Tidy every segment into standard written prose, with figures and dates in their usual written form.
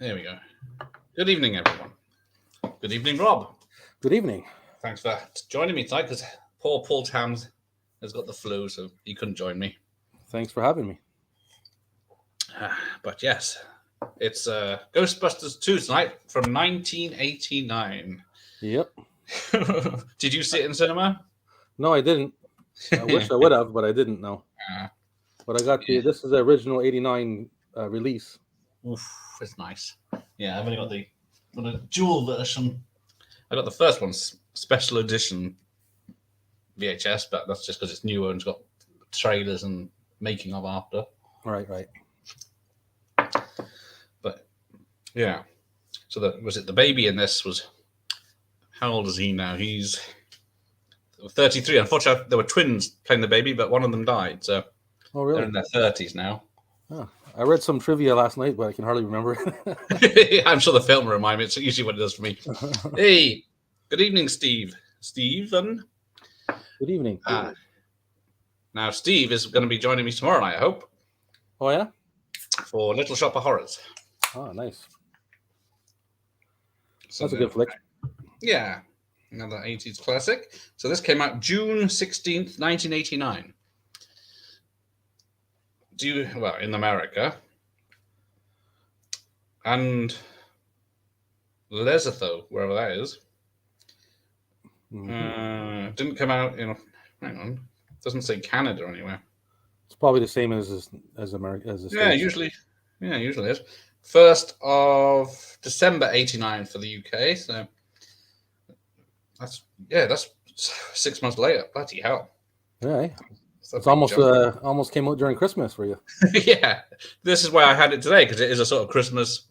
There we go. Good evening, everyone. Good evening, Rob. Good evening. Thanks for joining me tonight because poor Paul Tams has got the flu, so he couldn't join me. Thanks for having me. But yes, it's Ghostbusters 2 tonight from 1989. Yep. Did you see it in cinema? No, I didn't. I wish I would have, but I didn't. No. But I got this is the original '89 release. Oof, it's nice. Yeah, I've only got the dual version. I got the first one, special edition VHS, but that's just because it's newer and it's got trailers and making of after. Right. But yeah, so the baby in this was, how old is he now? He's 33. Unfortunately, there were twins playing the baby, but one of them died. So they're in their 30s now. Oh, I read some trivia last night, but I can hardly remember. I'm sure the film will remind me. It's usually what it does for me. Hey, good evening, Steve. Steven. Good evening. Now, Steve is going to be joining me tomorrow night, I hope. Oh, yeah? For Little Shop of Horrors. Oh, nice. So that's a good flick. Yeah, another 80s classic. So this came out June 16th, 1989. In America. And Lesotho, wherever that is. Didn't come out in, hang on, doesn't say Canada anywhere. It's probably the same as America, as the States. Usually is. 1st of December 89 for the UK, so that's 6 months later. Bloody hell. Yeah. It's almost came out during Christmas for you. Yeah. This is why I had it today, because it is a sort of Christmas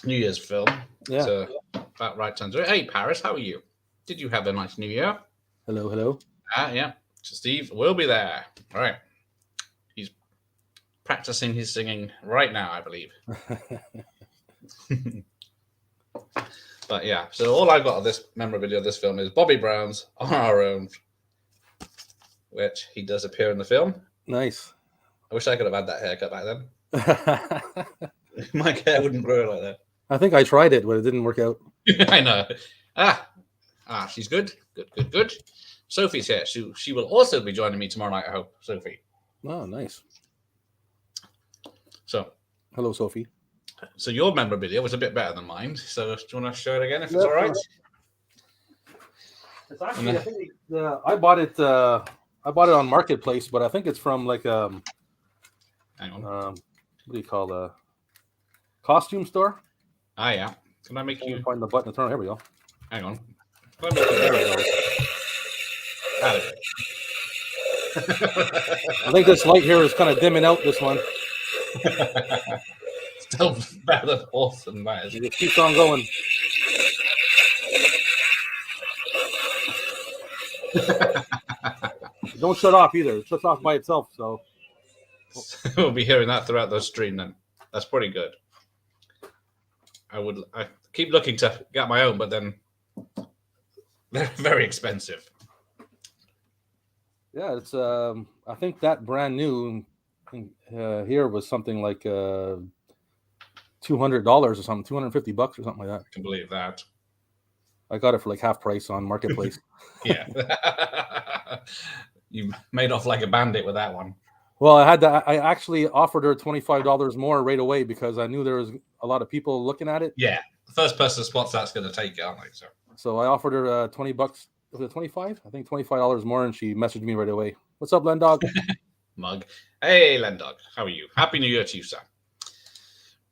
New Year's film. Yeah. So about right time to it. Hey, Paris, how are you? Did you have a nice New Year? Hello. Yeah. Steve will be there. All right. He's practicing his singing right now, I believe. But yeah, so all I've got of this memorabilia of this film is Bobby Brown's On Our Own, which he does appear in the film. Nice. I wish I could have had that haircut back then. My hair wouldn't grow like that. I think I tried it, but it didn't work out. I know. She's good. Good. Sophie's here. She will also be joining me tomorrow night, I hope. Sophie. Oh, nice. So. Hello, Sophie. So your memorabilia was a bit better than mine. So do you want to show it again if it's all right? It's actually, I think I bought it. I bought it on Marketplace, but I think it's from like hang on. What do you call a costume store? Yeah. Can I make you find the button to turn? Here we go. Hang on. There we go. I think this light here is kind of dimming out this one. Still better than awesome, man. It keeps on going. Don't shut off either. It shuts off by itself. So we'll be hearing that throughout the stream then. That's pretty good. I keep looking to get my own, but then they're very expensive. Yeah, it's I think that brand new here was something like $200 or something, $250 or something like that. I can believe that. I got it for like half price on Marketplace. Yeah. You made off like a bandit with that one. Well, I actually offered her $25 more right away because I knew there was a lot of people looking at it. Yeah. The first person who spots that's going to take it, aren't they? So I offered her $20. Was it 25? I think $25 more, and she messaged me right away. What's up, Len Dog? Mug. Hey, Len Dog. How are you? Happy New Year to you, sir.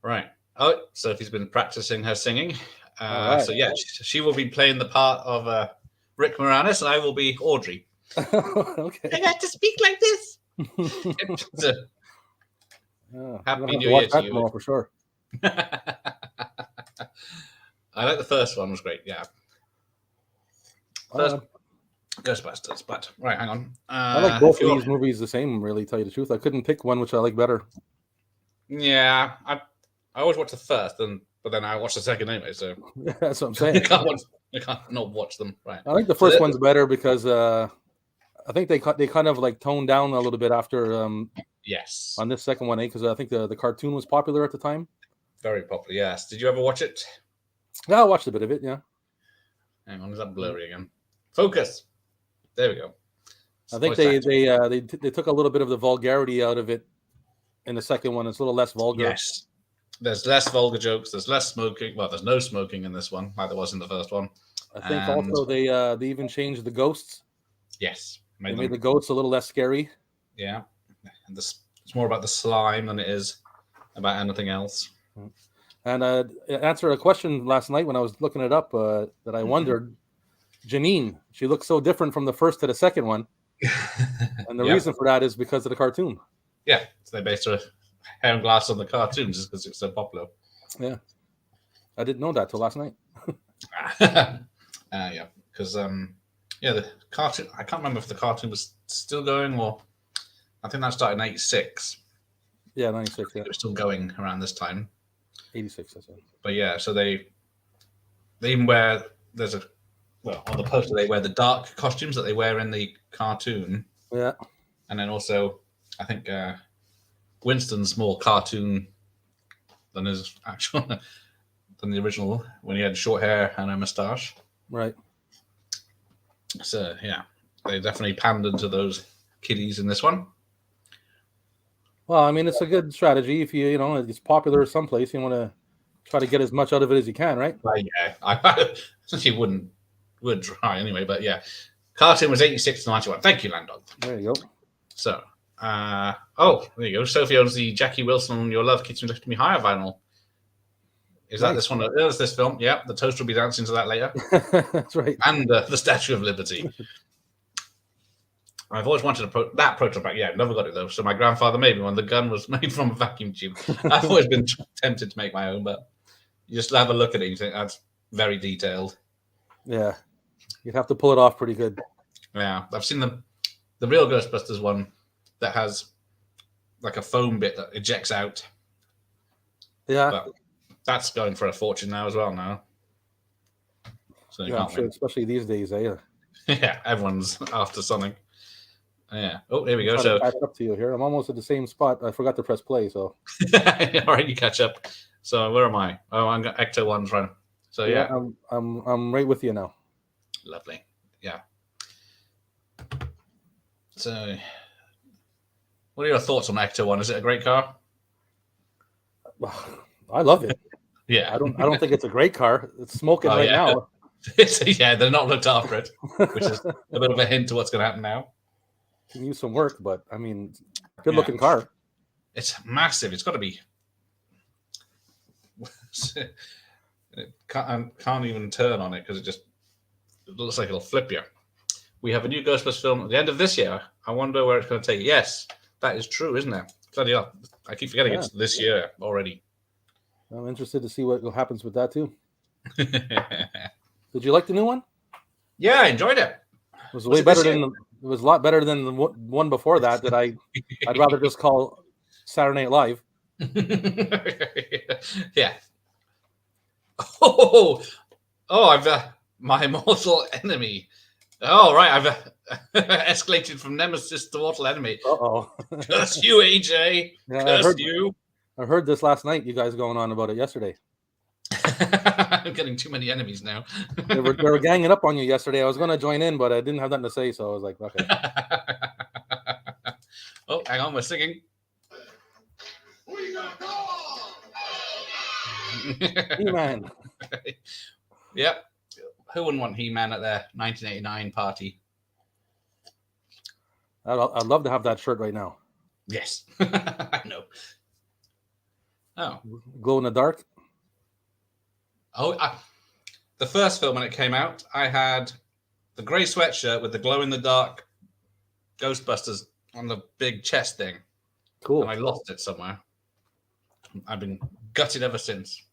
Right. Oh, Sophie's been practicing her singing. Right. So yeah, she will be playing the part of Rick Moranis, and I will be Audrey. Okay. I got to speak like this. Happy New Year to you. For sure. I like the first one, was great. Yeah. First Ghostbusters, but right, hang on. I like both of these movies the same, really, tell you the truth. I couldn't pick one which I like better. Yeah, I always watch the first, but then I watch the second anyway, so that's what I'm saying. I can't not watch them. Right. I think the first one's better because I think they kind of like toned down a little bit after yes on this second one, because I think the cartoon was popular at the time. Very popular, yes. Did you ever watch it? Yeah, I watched a bit of it, yeah. Hang on, is that blurry again? Focus. There we go. I think they took a little bit of the vulgarity out of it in the second one. It's a little less vulgar. Yes. There's less vulgar jokes. There's less smoking. Well, there's no smoking in this one, like there was in the first one. I think also they even changed the ghosts. Yes. They made the ghosts a little less scary. Yeah. And it's more about the slime than it is about anything else. And I answered a question last night when I was looking it up that I wondered. Janine, she looks so different from the first to the second one. And the reason for that is because of the cartoon. Yeah. So they based her hair and glass on the cartoon just because it's so popular. Yeah. I didn't know that till last night. Yeah. Because, the cartoon, I can't remember if the cartoon was still going or I think that started in 86. Yeah, 96. Yeah. It was still going around this time. 86, I said. But yeah, so they even wear, on the poster, they wear the dark costumes that they wear in the cartoon. Yeah. And then also, I think Winston's more cartoon than his actual, than the original when he had short hair and a moustache. Right. So, yeah, they definitely pandered to those kiddies in this one. Well, I mean, it's a good strategy. If it's popular someplace, you want to try to get as much out of it as you can, right? Yeah, I would try anyway, but yeah. Cartoon was 86 to 91. Thank you, Landog. There you go. So, there you go. Sophie owns the Jackie Wilson Your Love Keeps Me Lifting Me Higher vinyl. Is that this one? There's this film. Yeah, the toaster will be dancing to that later. That's right. And the Statue of Liberty. I've always wanted that prototype. Yeah, never got it though. So my grandfather made me one. The gun was made from a vacuum tube. I've always been tempted to make my own, but you just have a look at it and you think that's very detailed. Yeah, you'd have to pull it off pretty good. Yeah, I've seen the real Ghostbusters one that has like a foam bit that ejects out. Yeah, but that's going for a fortune now as well. Now, so I'm sure, especially these days, eh? Yeah, everyone's after something. Yeah. Oh, there we go. So catch up to you here. I'm almost at the same spot. I forgot to press play. So. All right, you catch up. So where am I? Oh, I'm got Ecto 1's running. So yeah, I'm right with you now. Lovely. Yeah. So, what are your thoughts on Ecto 1? Is it a great car? I love it. Yeah. I don't think it's a great car. It's smoking now. Yeah, they're not looked after it, which is a bit of a hint to what's going to happen now. Can use some work, but I mean, good looking car. It's massive. It's got to be. It can't even turn on it because it looks like it'll flip you. We have a new Ghostbusters film at the end of this year. I wonder where it's going to take. Yes, that is true, isn't it? Bloody hell. I keep forgetting it's this year already. I'm interested to see what happens with that too. Did you like the new one? Yeah, I enjoyed it. It was way better than it was a lot better than the one before that I'd rather just call Saturday Night Live. Yeah. Oh, I've my mortal enemy. Oh, right, I've escalated from nemesis to mortal enemy. Curse you, AJ. Yeah, Curse you. I heard this last night. You guys going on about it yesterday. I'm getting too many enemies now. They were ganging up on you yesterday. I was going to join in, but I didn't have nothing to say, so I was like, okay. Oh, hang on, we're singing. He-Man. Yep. Who wouldn't want He-Man at their 1989 party? I'd love to have that shirt right now. Yes. I know. Oh. Glow in the dark? Oh, the first film when it came out, I had the grey sweatshirt with the glow-in-the-dark Ghostbusters on the big chest thing. Cool. And I lost it somewhere. I've been gutted ever since.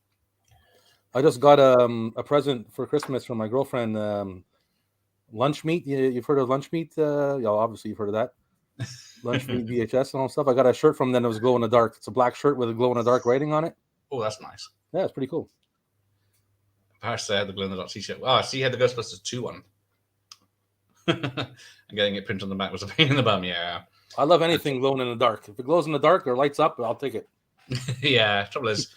I just got a present for Christmas from my girlfriend. Lunch Meat. You've heard of Lunch Meat? Obviously you've heard of that. Lunch Meat VHS and all stuff. I got a shirt from them that was glow in the dark. It's a black shirt with a glow in the dark writing on it. Oh, that's nice. Yeah, it's pretty cool. Perhaps I had the glow in the dark t-shirt. Oh, I see you had the Ghostbusters 2 one. And getting it printed on the back was a pain in the bum, yeah. I love anything glowing in the dark. If it glows in the dark or lights up, I'll take it. Yeah, trouble is,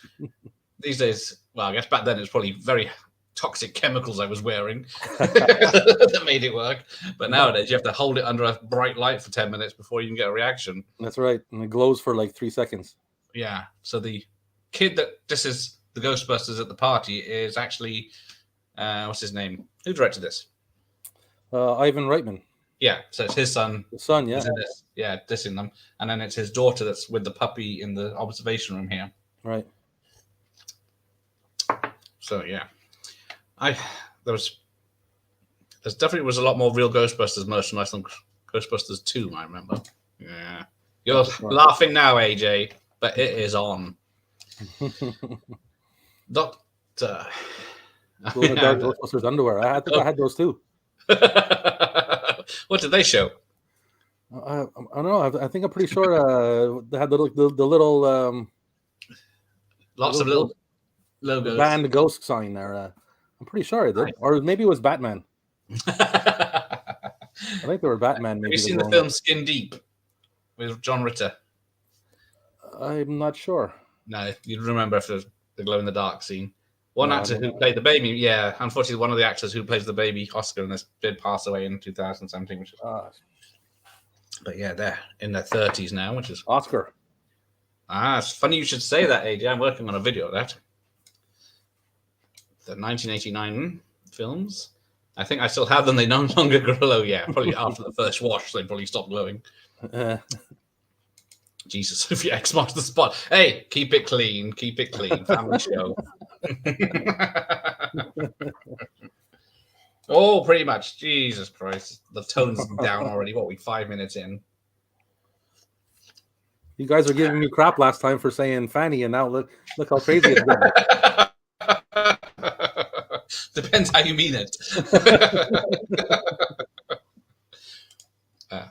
these days, well, I guess back then it was probably very toxic chemicals I was wearing that made it work. But nowadays you have to hold it under a bright light for 10 minutes before you can get a reaction. That's right. And it glows for like 3 seconds. Yeah. So the kid that this is the Ghostbusters at the party is actually, what's his name? Who directed this? Ivan Reitman. Yeah. So it's his son. The son, yeah. This. Yeah, dissing them. And then it's his daughter that's with the puppy in the observation room here. Right. So yeah. There definitely was a lot more real Ghostbusters merchandise than Ghostbusters 2, I remember. Yeah. You're laughing now, AJ, but it is on. Doctor. Dark Ghostbusters underwear. I think I had those too. What did they show? I don't know. I think I'm pretty sure they had the little Lots of little logos. band ghost sign there. I'm pretty sure I did, or maybe it was Batman. I think they were Batman. Maybe. Have you seen the film Skin Deep with John Ritter? I'm not sure. No, you'd remember if the glow in the dark scene. One actor who played the baby, yeah, unfortunately, one of the actors who plays the baby, Oscar, in this did pass away in 2017. Which is, but yeah, they're in their 30s now, which is Oscar. It's funny you should say that, AJ. I'm working on a video of that. The 1989 films. I think I still have them. They no longer glow. Yeah, probably after the first wash, they probably stopped glowing. Jesus, if your X marks the spot. Hey, keep it clean. Keep it clean. Family show. Oh, pretty much. Jesus Christ. The tone's down already. What, we 5 minutes in? You guys are giving me crap last time for saying Fanny, and now look how crazy it's getting. Depends how you mean it.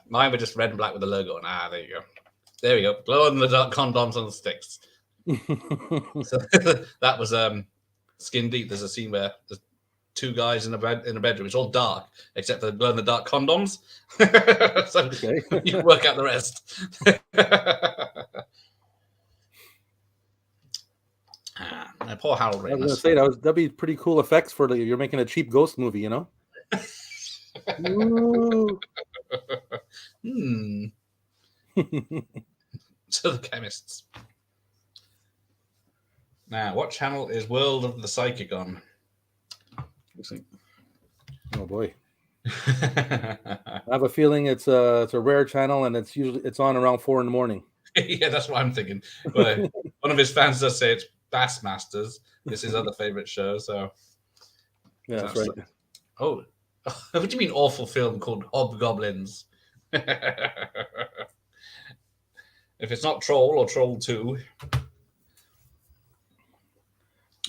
Mine were just red and black with the logo on. There you go. There we go. Glow in the dark condoms on the sticks. So that was Skin Deep. There's a scene where there's two guys in a bedroom. It's all dark except for the glow in the dark condoms. So you can work out the rest. Poor Harold Ramis. I was going to say that'd be pretty cool effects for you're making a cheap ghost movie, you know. To the chemists. Now, what channel is World of the Psychic on? Oh boy. I have a feeling it's a rare channel, and it's on around 4 a.m. Yeah, that's what I'm thinking. But one of his fans does say it's Bassmasters. It's his other favorite show. So yeah, that's right. Oh, what do you mean awful film called Hobgoblins? If it's not Troll or Troll 2,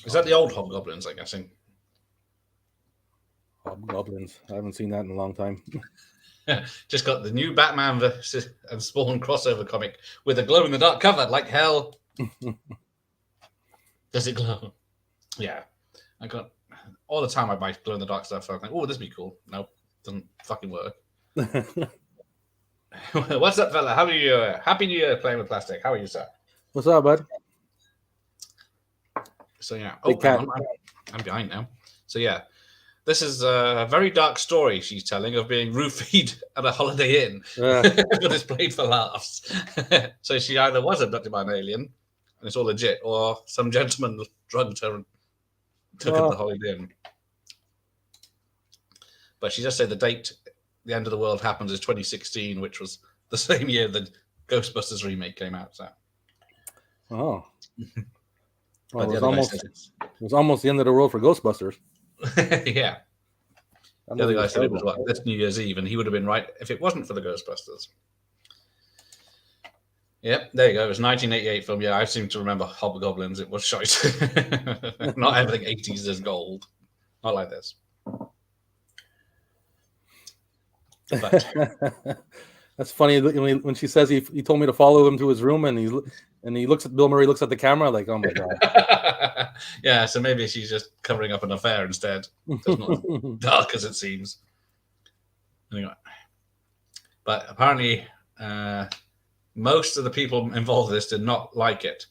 is that the old Hobgoblins? I'm guessing. Hobgoblins. I haven't seen that in a long time. Just got the new Batman vs. and Spawn crossover comic with a glow in the dark cover. Like hell. Does it glow? Yeah. I got all the time I buy glow in the dark stuff. I think, oh, this would be cool. Nope, doesn't fucking work. What's up, fella? How are you? Happy New Year, playing with plastic. How are you, sir? What's up, bud? So yeah. Oh, I'm behind now. So yeah. This is a very dark story she's telling of being roofied at a Holiday Inn, but it's played for laughs. So she either was abducted by an alien, and it's all legit, or some gentleman drugged her and took her to the Holiday Inn. But she just said the date the end of the world happens is 2016, which was the same year the Ghostbusters remake came out. So. Oh. Well, it was almost the end of the world for Ghostbusters. Yeah. The other guy said it was like this New Year's Eve, and he would have been right if it wasn't for the Ghostbusters. Yep, there you go. It was 1988 film. Yeah, I seem to remember Hobgoblins. It was shite. Not everything 80s is gold. Not like this. But that's funny when she says he told me to follow him to his room, and he looks at Bill Murray, looks at the camera like, oh my god. Yeah, so maybe she's just covering up an affair instead. It's not as dark as it seems. Anyway, but apparently most of the people involved in this did not like it.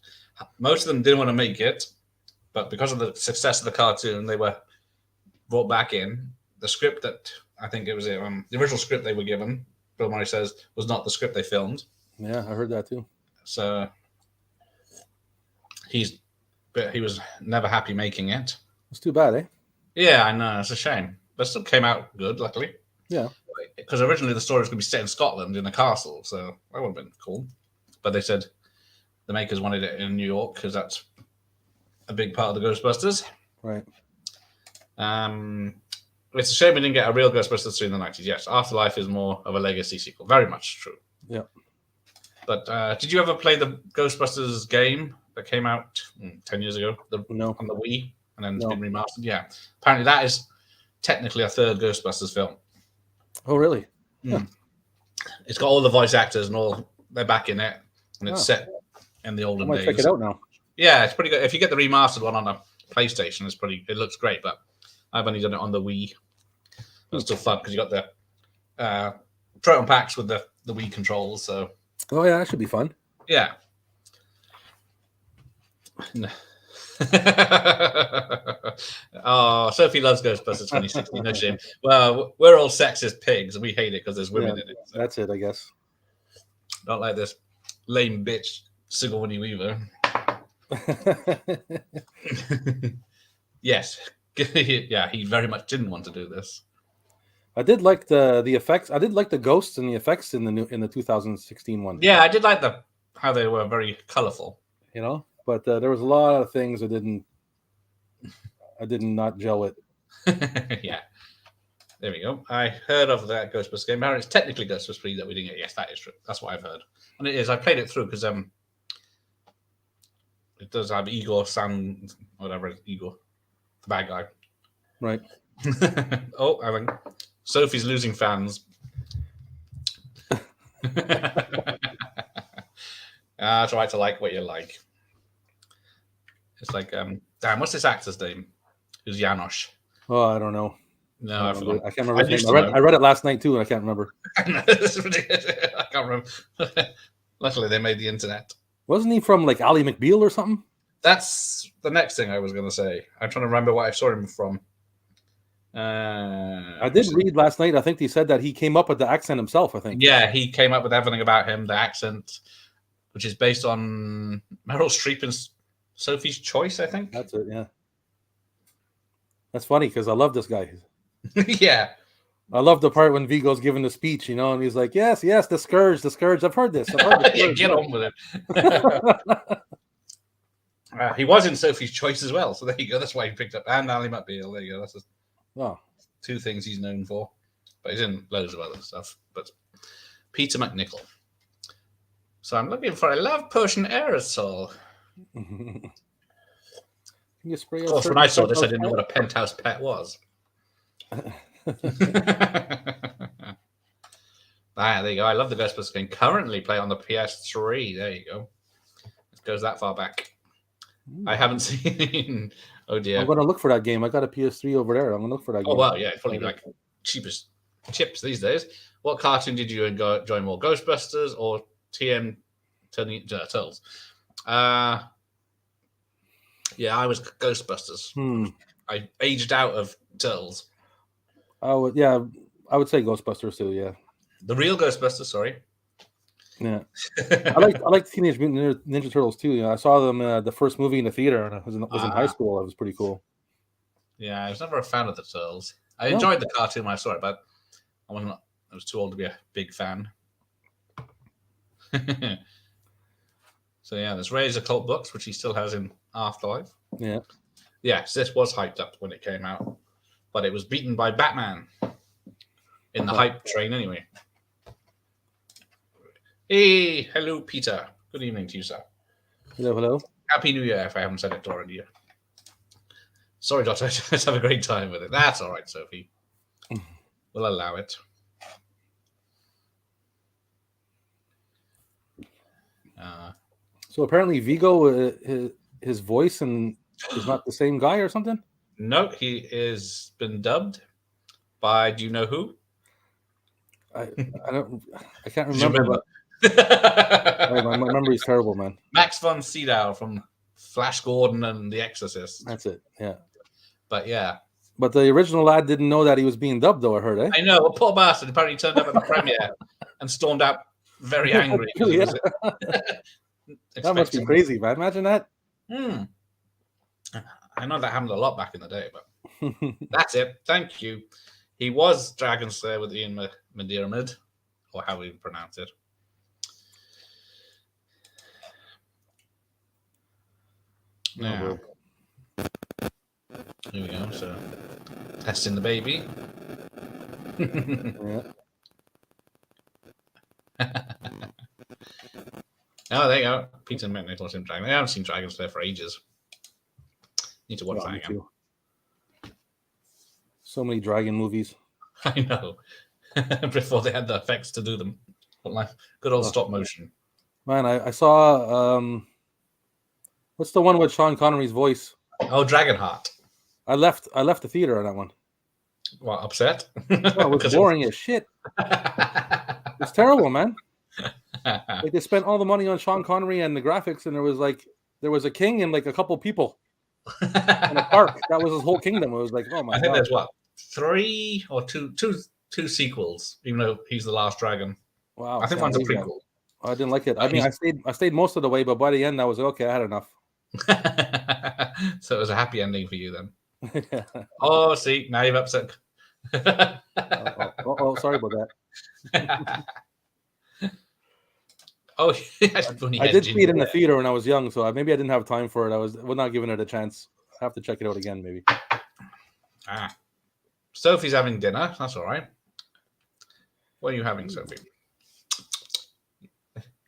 Most of them didn't want to make it, but because of the success of the cartoon, they were brought back in. The script that I think it was the original script they were given, Bill Murray says, was not the script they filmed. Yeah, I heard that too. So he was never happy making it. It's too bad, eh? Yeah, I know. It's a shame. But it still came out good, luckily. Yeah. Because originally the story was going to be set in Scotland in a castle, so that would have been cool. But they said the makers wanted it in New York because that's a big part of the Ghostbusters. Right. It's a shame we didn't get a real Ghostbusters 3 in the 90s. Yes, Afterlife is more of a legacy sequel. Very much true. Yeah. But did you ever play the Ghostbusters game that came out 10 years ago? No. On the Wii, and then it's been remastered? Yeah. Apparently that is technically a third Ghostbusters film. Oh, really? Yeah. It's got all the voice actors and all. They're back in it, and it's set in the olden days. Check it out now. Yeah, it's pretty good. If you get the remastered one on a PlayStation, it looks great. But I've only done it on the Wii. It's still fun because you got the proton packs with the Wii controls. So. Oh yeah, that should be fun. Yeah. Oh, Sophie loves Ghostbusters 2016. No shame. Well, we're all sexist pigs, and we hate it because there's women in it. So. That's it, I guess. Not like this lame bitch Sigourney Weaver. Yes. Yeah, he very much didn't want to do this. I did like the effects. I did like the ghosts and the effects in the 2016 one. Yeah, I did like how they were very colorful. You know, but there was a lot of things I did not gel with. Yeah. There we go. I heard of that Ghostbusters game. It's technically Ghostbusters 3 that we didn't get. Yes, that is true. That's what I've heard. And it is. I played it through because it does have Igor San, whatever, Igor, the bad guy. Right. Oh, I think Sophie's losing fans. Try to like what you like. It's like, damn, what's this actor's name? Who's Janosch? Oh, I don't know. No, I forgot. I can't remember his name. I read it last night too, and I can't remember. I can't remember. Luckily, they made the internet. Wasn't he from like Ally McBeal or something? That's the next thing I was going to say. I'm trying to remember what I saw him from. I did read last night. I think he said that he came up with the accent himself. I think. Yeah, he came up with everything about him, the accent, which is based on Meryl Streep and Sophie's Choice. I think that's it. Yeah, that's funny because I love this guy. Yeah, I love the part when Vigo's giving the speech, you know, and he's like, "Yes, yes, the scourge. I've heard this. Yeah, get on with it." He was in Sophie's Choice as well, so there you go. That's why he picked up and Ally McBeal. There you go. That's just two things he's known for, but he's in loads of other stuff. But Peter McNichol. So I'm looking for a love potion aerosol. Can you spray? Of course, when I saw this, I didn't know what a penthouse pet was. There you go. I love the Ghostbusters game. Currently play on the PS3. There you go. It goes that far back. I haven't seen. Oh dear. I'm gonna look for that game. I got a PS3 over there. I'm gonna look for that game. Oh well, yeah, it's probably like cheapest chips these days. What cartoon did you enjoy more, Ghostbusters or TM Turtles? Yeah, I was Ghostbusters. I aged out of Turtles. I would say Ghostbusters too. Yeah, the real Ghostbusters. Sorry. Yeah, I like Teenage Mutant Ninja Turtles too. You know, I saw them the first movie in the theater, and I was in high school. It was pretty cool. Yeah, I was never a fan of the Turtles. I enjoyed the cartoon when I saw it, but I was too old to be a big fan. So yeah, there's Ray's occult books, which he still has in Afterlife. Yeah. Yes, this was hyped up when it came out, but it was beaten by Batman in the hype train anyway. Hey, hello, Peter. Good evening to you, sir. Hello. Happy New Year, if I haven't said it already. Sorry, Doctor, I just have a great time with it. That's all right, Sophie. We'll allow it. So apparently Vigo, his voice and is not the same guy or something? No, he is been dubbed by, do you know who? I can't remember. My memory is terrible, man. Max von Sydow from Flash Gordon and The Exorcist. That's it. Yeah. But yeah. But the original lad didn't know that he was being dubbed, though, I heard, eh? I know, a poor bastard apparently turned up at the premiere and stormed out very angry. Yeah. That That must be crazy, man. Imagine that. I know that happened a lot back in the day, but that's it. Thank you. He was Dragon Slayer with Ian McDiarmid, or how we pronounce it. Now, here we go. So, testing the baby. Yeah. Oh, there you go. Peter and Nicholas in Dragon. I haven't seen Dragon Slayer for ages. Need to watch that again. Too. So many dragon movies. I know. Before they had the effects to do them. But like good old stop motion. Man, I saw what's the one with Sean Connery's voice? Oh, Dragonheart. I left the theater on that one. What, upset? Oh, it was boring as shit. It's terrible, man. Like they spent all the money on Sean Connery and the graphics, and there was a king and like a couple people in a park. That was his whole kingdom. It was like, oh my god. I think there's what, 3 or two sequels, even though he's the last dragon. Wow. I think one's a prequel. I didn't like it. I mean, I stayed most of the way, but by the end I was like, okay, I had enough. So it was a happy ending for you then. Oh, see, now you've upset. Oh, sorry about that. Oh, I did see it in the theater when I was young, so maybe I didn't have time for it. I was not giving it a chance. I have to check it out again, maybe. Sophie's having dinner. That's all right. What are you having, Sophie?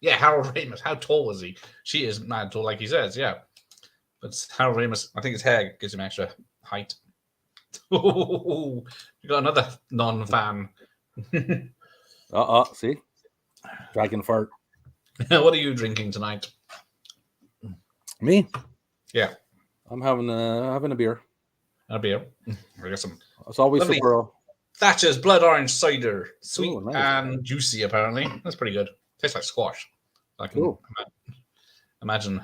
Yeah, Harold Ramis. How tall was he? She is mad tall, like he says. Yeah, but Harold Ramis, I think his hair gives him extra height. You got another non-fan. See, dragon fart. What are you drinking tonight? Me? Yeah, I'm having a beer. A beer. I got some. It's always lovely super. Thatcher's blood orange cider, sweet Ooh, nice. and juicy. Apparently, that's pretty good. Tastes like squash. I can imagine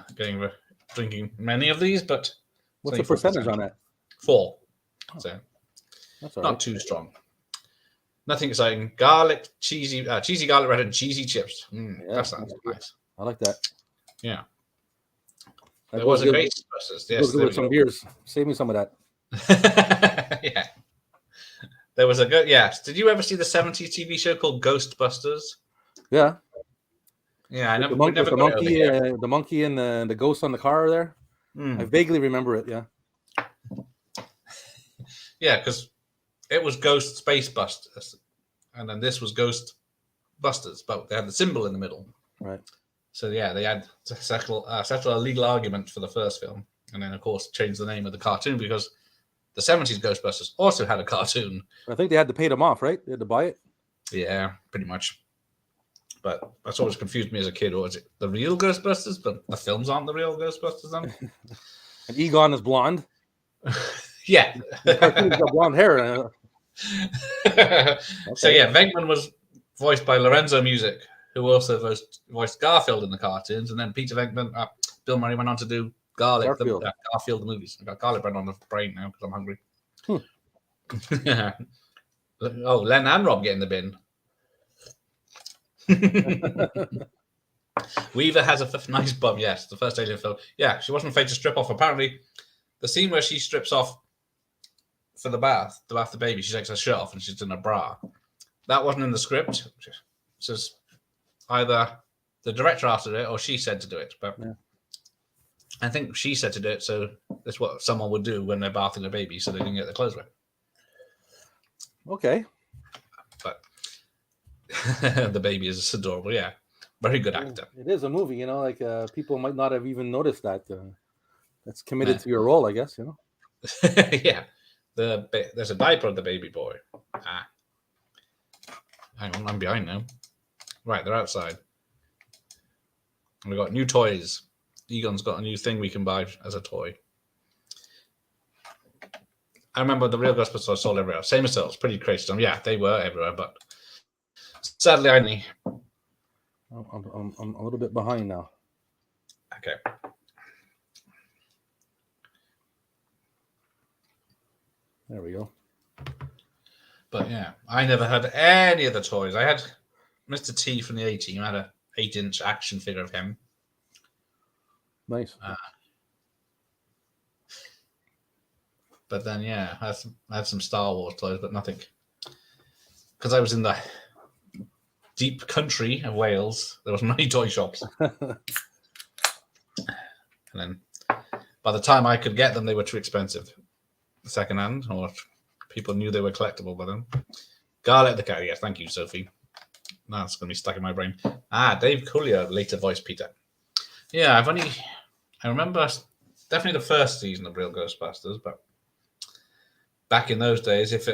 drinking many of these, but what's the percentage on that? 4. So that's all not right. too strong. Nothing exciting. Garlic, cheesy garlic bread and cheesy chips. That sounds nice. I like that. Yeah. That there was a good. Ghostbusters. Yes, with some beers. Save me some of that. Yeah. There was a good. Yeah. Did you ever see the 70s TV show called Ghostbusters? Yeah. Yeah, I never. The monkey and the ghost on the car there. I vaguely remember it. Yeah. Yeah, because it was Ghost Space Busters, and then this was Ghost Busters, but they had the symbol in the middle. Right. So yeah, they had to settle a legal argument for the first film, and then of course change the name of the cartoon because the 70s Ghostbusters also had a cartoon. I think they had to pay them off, right? They had to buy it. Yeah, pretty much. But that's always confused me as a kid. Or is it the real Ghostbusters? But the films aren't the real Ghostbusters then? And Egon is blonde. Yeah. The cartoon's got blonde hair. Okay. So yeah, Venkman was voiced by Lorenzo Music, who also voiced Garfield in the cartoons. And then Peter Venkman, Bill Murray went on to do Garfield the movies. I got garlic bread on the brain now because I'm hungry. Oh, Len and Rob get in the bin. Weaver has a nice bum. Yes, the first Alien film. Yeah, she wasn't afraid to strip off. Apparently, the scene where she strips off for the bath the baby, she takes her shirt off and she's in a bra. That wasn't in the script. So either the director asked to do it or she said to do it. But yeah. I think she said to do it, so that's what someone would do when they're bathing a baby, so they didn't get their clothes wet. Okay. But the baby is adorable, yeah. Very good actor. It is a movie, you know, like people might not have even noticed that. That's committed to your role, I guess, you know. Yeah. There's a diaper of the baby boy. Hang on, I'm behind now. Right, they're outside. And we got new toys. Egon's got a new thing we can buy as a toy. I remember the real Ghostbusters sold everywhere. Same as those, pretty crazy. Yeah, they were everywhere, but sadly, I'm a little bit behind now. Okay. There we go. But yeah, I never had any of the toys. I had Mr. T from the A-Team. I had a 8-inch action figure of him. Nice. But then, yeah, I had some Star Wars toys, but nothing. Because I was in the deep country of Wales, there wasn't many toy shops. And then by the time I could get them, they were too expensive. Secondhand, or people knew they were collectible by then. Garlic the Cat, yes, thank you, Sophie. That's going to be stuck in my brain. Dave Coulier later voiced Peter. Yeah, I remember definitely the first season of Real Ghostbusters, but back in those days, if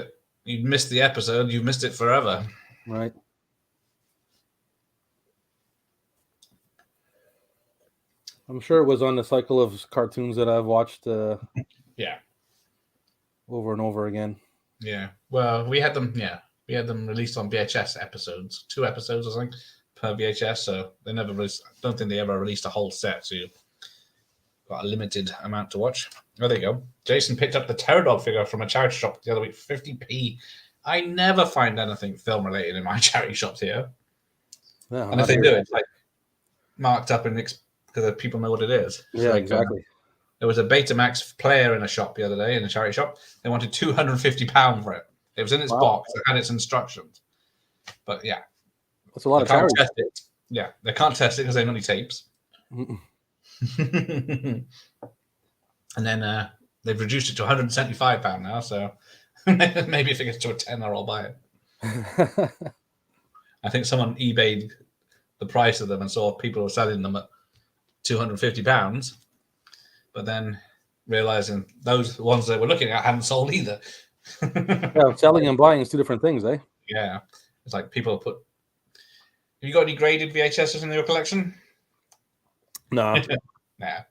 you'd missed the episode, you missed it forever. Right. I'm sure it was on the cycle of cartoons that I've watched Yeah. over and over again. Yeah. Well, we had them released on VHS episodes, 2 episodes or something per VHS. So they never released. I don't think they ever released a whole set. So you got a limited amount to watch. Oh, there you go. Jason picked up the Terror Dog figure from a charity shop the other week, 50p. I never find anything film related in my charity shops here. Yeah, and if they do, it's like marked up because people know what it is. Yeah, like, exactly. There was a Betamax player in a shop the other day, in a charity shop. They wanted £250 for it. It was in its box. It had its instructions. But yeah. That's a lot of charity. Yeah, they can't test it because they have only tapes. And then they've reduced it to £175 now, so maybe if it gets to a tenner, I'll buy it. I think someone eBayed the price of them and saw people were selling them at £250, but then realizing those ones they were looking at hadn't sold either. Yeah, selling and buying is 2 different things, eh? Yeah, it's like people put. Have you got any graded VHSs in your collection? No. Nah.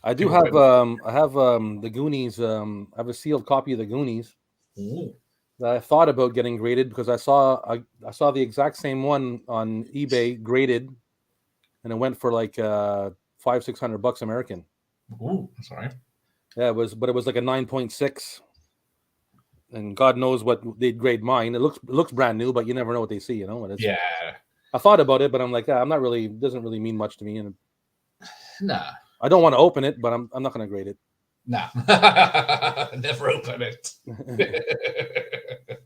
I do have the Goonies. I have a sealed copy of the Goonies. Ooh. That I thought about getting graded because I saw the exact same one on eBay graded, and it went for like $500-600 American. Ooh, sorry. Yeah, it was like a 9.6, and God knows what they'd grade mine. It looks brand new, but you never know what they see, you know. And Yeah. I thought about it, but I'm like, I'm not really. It doesn't really mean much to me, and Nah. I don't want to open it, but I'm not going to grade it. Nah. Never open it.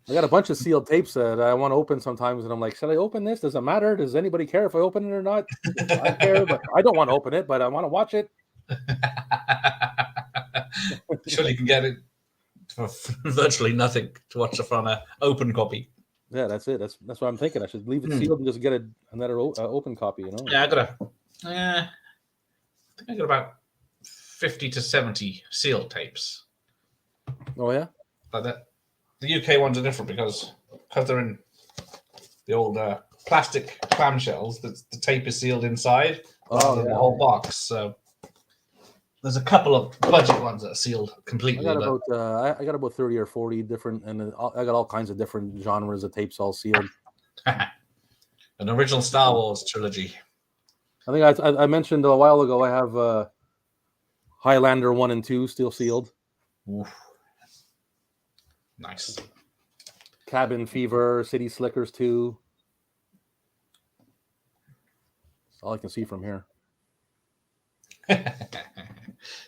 I got a bunch of sealed tapes that I want to open sometimes, and I'm like, should I open this? Does it matter? Does anybody care if I open it or not? I care, but I don't want to open it, but I want to watch it. Surely you can get it for virtually nothing to watch it from an open copy. Yeah, that's it. That's what I'm thinking. I should leave it sealed and just get another open copy, you know? Yeah, I think I got about 50 to 70 sealed tapes. Oh, yeah? Like that. The UK ones are different because they're in the old plastic clamshells. The tape is sealed inside rather than the whole box. So there's a couple of budget ones that are sealed completely. I got about 30 or 40 different, and I got all kinds of different genres of tapes all sealed. An original Star Wars trilogy. I think I mentioned a while ago I have Highlander 1 and 2 still sealed. Oof. Nice. Cabin Fever, City Slickers 2. That's all I can see from here.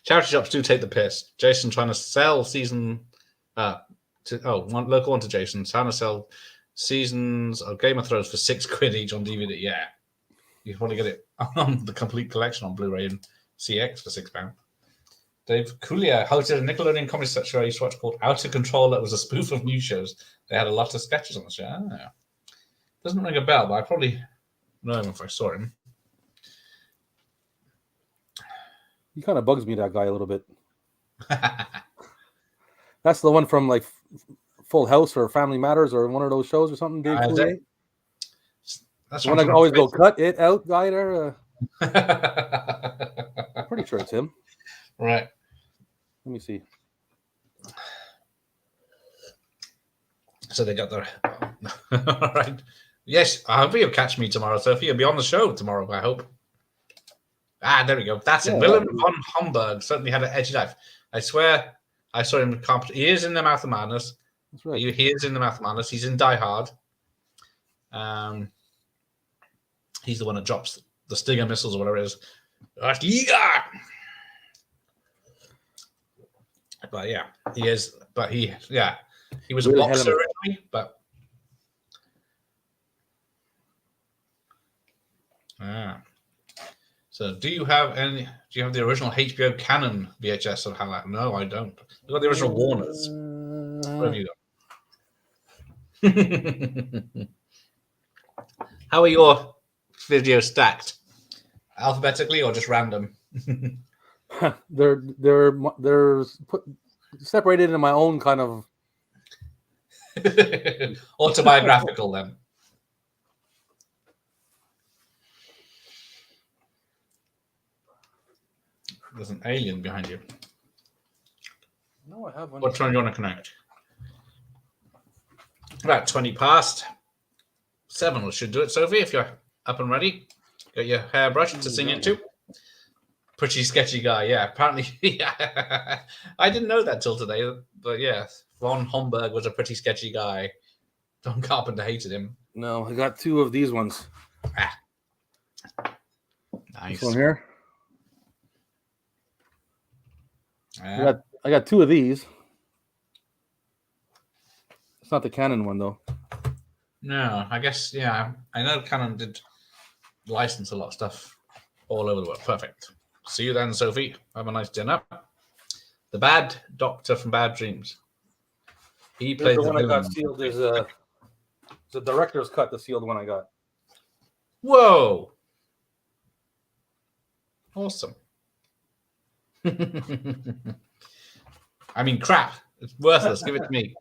Charity shops do take the piss. Jason trying to sell season one local one to Jason trying to sell seasons of Game of Thrones for £6 each on DVD. Yeah, you can probably get it on the complete collection on Blu-ray and CX for £6. Dave Coulier hosted a Nickelodeon comedy sketch show I used to watch called Out of Control. That was a spoof of news shows. They had a lot of sketches on the show. Doesn't ring a bell, but I probably know him if I saw him. He kind of bugs me, that guy, a little bit. That's the one from like Full House or Family Matters or one of those shows or something. Dave Coulier. That's one I always go cut it out guy there. I'm pretty sure it's him. Right. Let me see. So they got their. All right. Yes, I hope you'll catch me tomorrow, Sophie. You'll be on the show tomorrow, I hope. There we go. That's it. Willem von Homburg certainly had an edgy life. I swear I saw him. He is in the Mouth of Madness. That's right. He is in the Mouth of Madness. He's in Die Hard. He's the one that drops the Stinger missiles or whatever it is. But yeah, he is. But he was Really a boxer originally. But so do you have the original HBO Canon VHS of Howlett? No, I don't. I've got the original Warners. What have you got? How are your videos stacked? Alphabetically or just random? They're separated in my own kind of autobiographical then. There's an alien behind you. No, I have one. What time do you want to connect? About 20 past 7. We should do it, Sophie, if you're up and ready. Got your hairbrush to sing into. Pretty sketchy guy, yeah. Apparently, yeah. I didn't know that till today, but yeah, Ron Homburg was a pretty sketchy guy. John Carpenter hated him. No, I got 2 of these ones. Nice. This one here. I got 2 of these. It's not the Canon one though. No, I guess I know Canon did license a lot of stuff all over the world. Perfect. See you then, Sophie. Have a nice dinner. The Bad Doctor from Bad Dreams. He played the one I villain. got sealed. There's a director's cut. The sealed one I got. Whoa! Awesome. I mean, crap. It's worthless. Give it to me.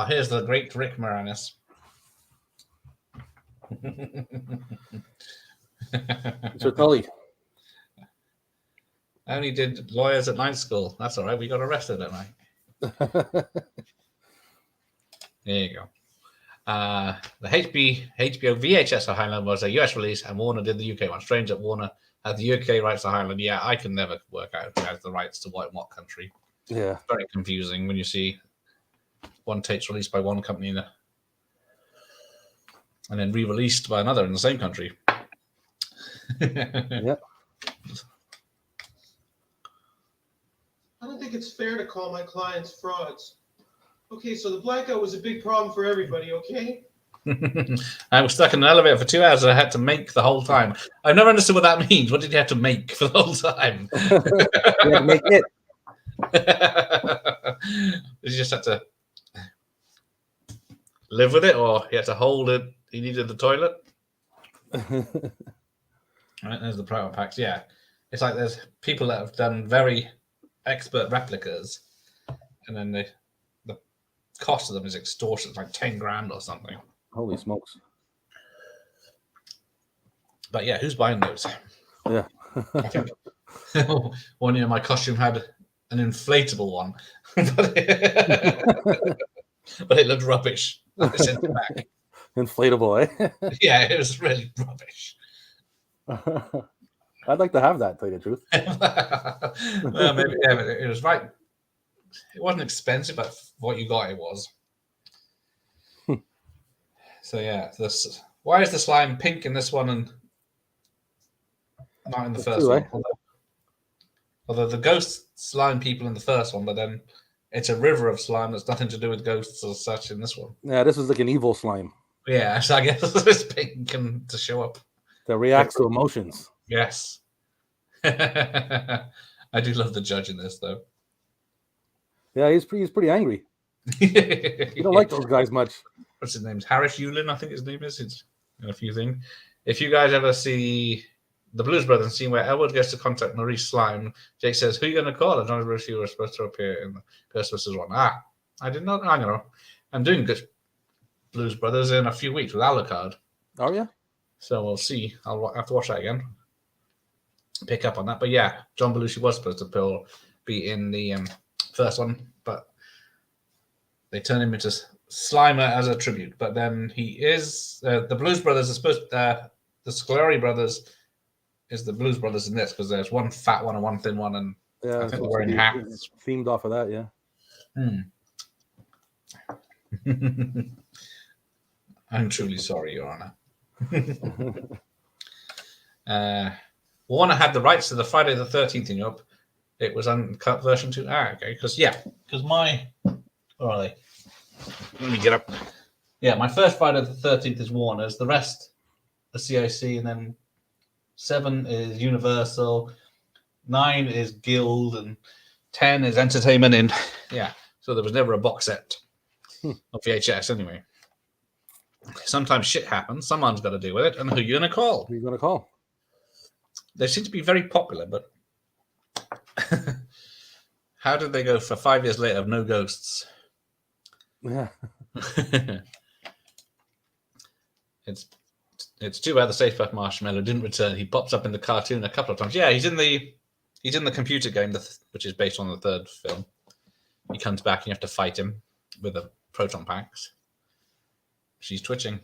Here's the great Rick Moranis. Sir Tully. I only did Lawyers at Night School. That's all right. We got arrested that night. There you go. The HBO VHS of Highlander was a US release, and Warner did the UK one. Strange that Warner had the UK rights to Highlander. Yeah, I can never work out who has the rights to what in what country. Yeah. It's very confusing when you see one tapes released by one company and then re-released by another in the same country. Yep. I don't think it's fair to call my clients frauds. Okay, so the blackout was a big problem for everybody, okay? I was stuck in an elevator for 2 hours and I had to make the whole time. I've never understood what that means. What did you have to make for the whole time? You had to make it. You just had to live with it, or you had to hold it? You needed the toilet? Right, there's the proton packs. Yeah. It's like there's people that have done very expert replicas, and then the cost of them is extortionate, like 10 grand or something. Holy smokes. But yeah, who's buying those? Yeah. I think one year my costume had an inflatable one, but it looked rubbish. I sent it back. Inflatable, eh? Yeah, it was really rubbish. I'd like to have that, to tell you the truth. Well, maybe but it was right. It wasn't expensive, but what you got, it was. So yeah, why is the slime pink in this one and not in the first one? Although the ghost slime people in the first one, but then it's a river of slime that's nothing to do with ghosts or such in this one. Yeah, this is like an evil slime. Yeah, so I guess it's pink and to show up. That reacts to emotions. Yes. I do love the judge in this, though. Yeah, he's pretty angry. You don't like those guys much. What's his name? Harris Yulin, I think his name is. It's in a few things. If you guys ever see the Blues Brothers scene where Elwood gets to contact Maurice Slime, Jake says, "Who are you going to call?" And Johnny Bruce, you were supposed to appear in the Ghostbusters one. I did not. I know. I'm doing Blues Brothers in a few weeks with Alucard. Oh yeah. So we'll see. I'll have to watch that again. Pick up on that. But yeah, John Belushi was supposed to be in the first one, but they turned him into Slimer as a tribute. But then he is the Blues Brothers are supposed the Scolari brothers is the Blues Brothers in this, because there's one fat one and one thin one, and Yeah, I think so they're wearing hats. themed off of that. Yeah. I'm truly sorry, Your Honor. Warner had the rights to the Friday the 13th in Europe. It was uncut version too. Okay. Because my. Where are they? Let me get up. Yeah, my first Friday the 13th is Warner's. The rest are CIC, and then 7 is Universal, 9 is Guild, and 10 is Entertainment. And so there was never a box set of VHS anyway. Sometimes shit happens. Someone's got to deal with it, and who are you going to call? Who are you going to call? They seem to be very popular, but how did they go for 5 years later of no ghosts? Yeah. It's too bad the Safe Path Marshmallow didn't return. He pops up in the cartoon a couple of times. Yeah, he's in the computer game, which is based on the third film. He comes back and you have to fight him with the proton packs. She's twitching.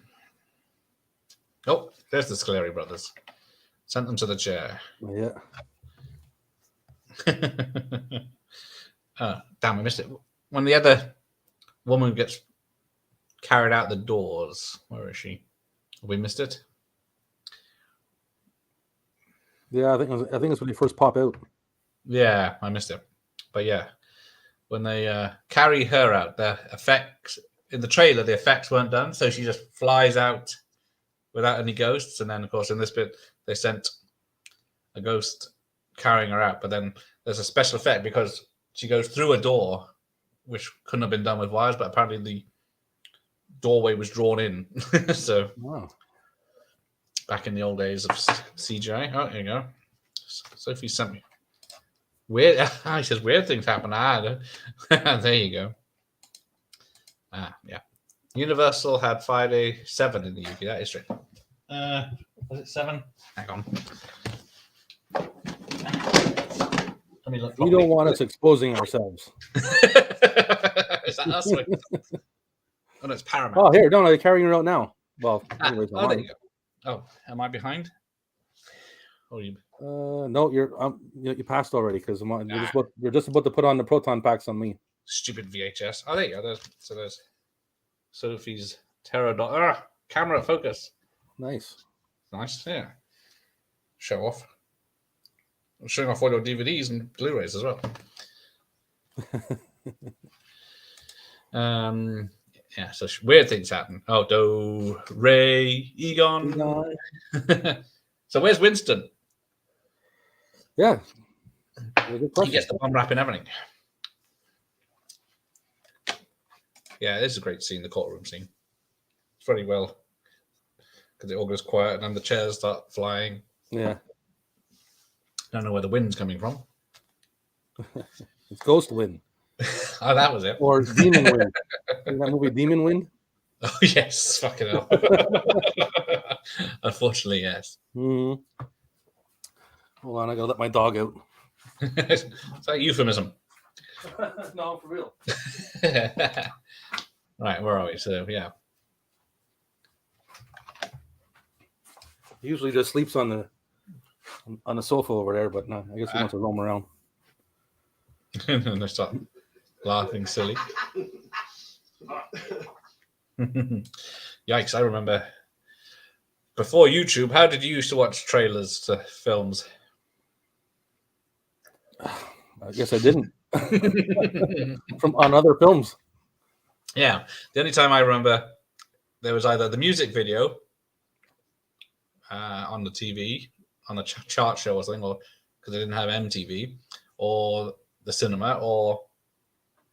Oh, there's the Scalari brothers. Sent them to the chair. Yeah. Oh, damn, I missed it. When the other woman gets carried out the doors, where is she? Have we missed it? Yeah, I think it's when they first pop out. Yeah, I missed it. But yeah, when they carry her out, the effects in the trailer, the effects weren't done, so she just flies out without any ghosts. And then, of course, in this bit, they sent a ghost carrying her out. But then there's a special effect because she goes through a door, which couldn't have been done with wires, but apparently the doorway was drawn in. So, Wow. Back in the old days of CGI. Oh, here you go. Sophie sent me. Weird. He says weird things happen. There you go. Yeah. Universal had Friday 7 in the UK. That is true. Was it 7? Hang on. Let me look. We don't want us exposing ourselves. Is that us? Oh, no, it's Paramount. Oh, here. No, they're carrying her out now. Well, anyways, there you go. Oh, am I behind? Or you? No, you passed already because you're just about to put on the proton packs on me. Stupid VHS. Oh, there you go. There's Sophie's Terror camera focus. Nice. Yeah. Show off. I'm showing off all your DVDs and Blu-rays as well. Yeah, so weird things happen. Oh, Do, Ray, Egon. So where's Winston? Yeah. He gets the bomb wrap and everything. Yeah, this is a great scene, the courtroom scene. It's very well, because it all goes quiet and then the chairs start flying. Yeah. Don't know where the wind's coming from. It's Ghost Wind. Oh, that was it. Or Demon Wind. That movie Demon Wind? Oh, yes. Fucking hell. Unfortunately, yes. Mm-hmm. Hold on, I gotta let my dog out. Is that euphemism? No, for real. Right, where are we? So, yeah. He usually just sleeps on the sofa over there, but no, I guess he wants to roam around. And they start laughing silly. Yikes, I remember before YouTube, how did you used to watch trailers to films? I guess I didn't. on other films. Yeah, the only time I remember there was either the music video on the TV, on a chart show or something, or because they didn't have MTV, or the cinema, or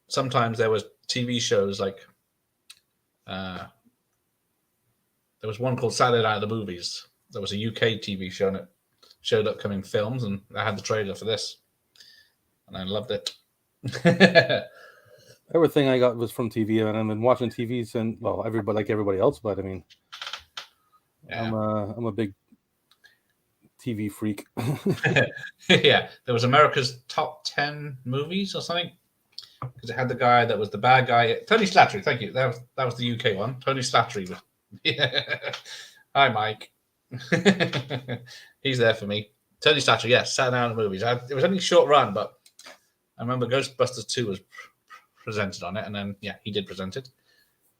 sometimes there was TV shows like there was one called Saturday Night at the Movies. There was a UK TV show and it showed upcoming films, and I had the trailer for this, and I loved it. Everything I got was from TV, and I've been watching TVs and everybody like everybody else. But I mean, yeah. I'm a big TV freak. Yeah, there was America's Top 10 Movies or something, because it had the guy that was the bad guy, Tony Slattery. Thank you. That was the UK one. Tony Slattery. Yeah. Hi, Mike. He's there for me. Tony Slattery. Yes, Saturday Night Movies. It was only a short run, but I remember Ghostbusters 2 was presented on it, and then he did present it,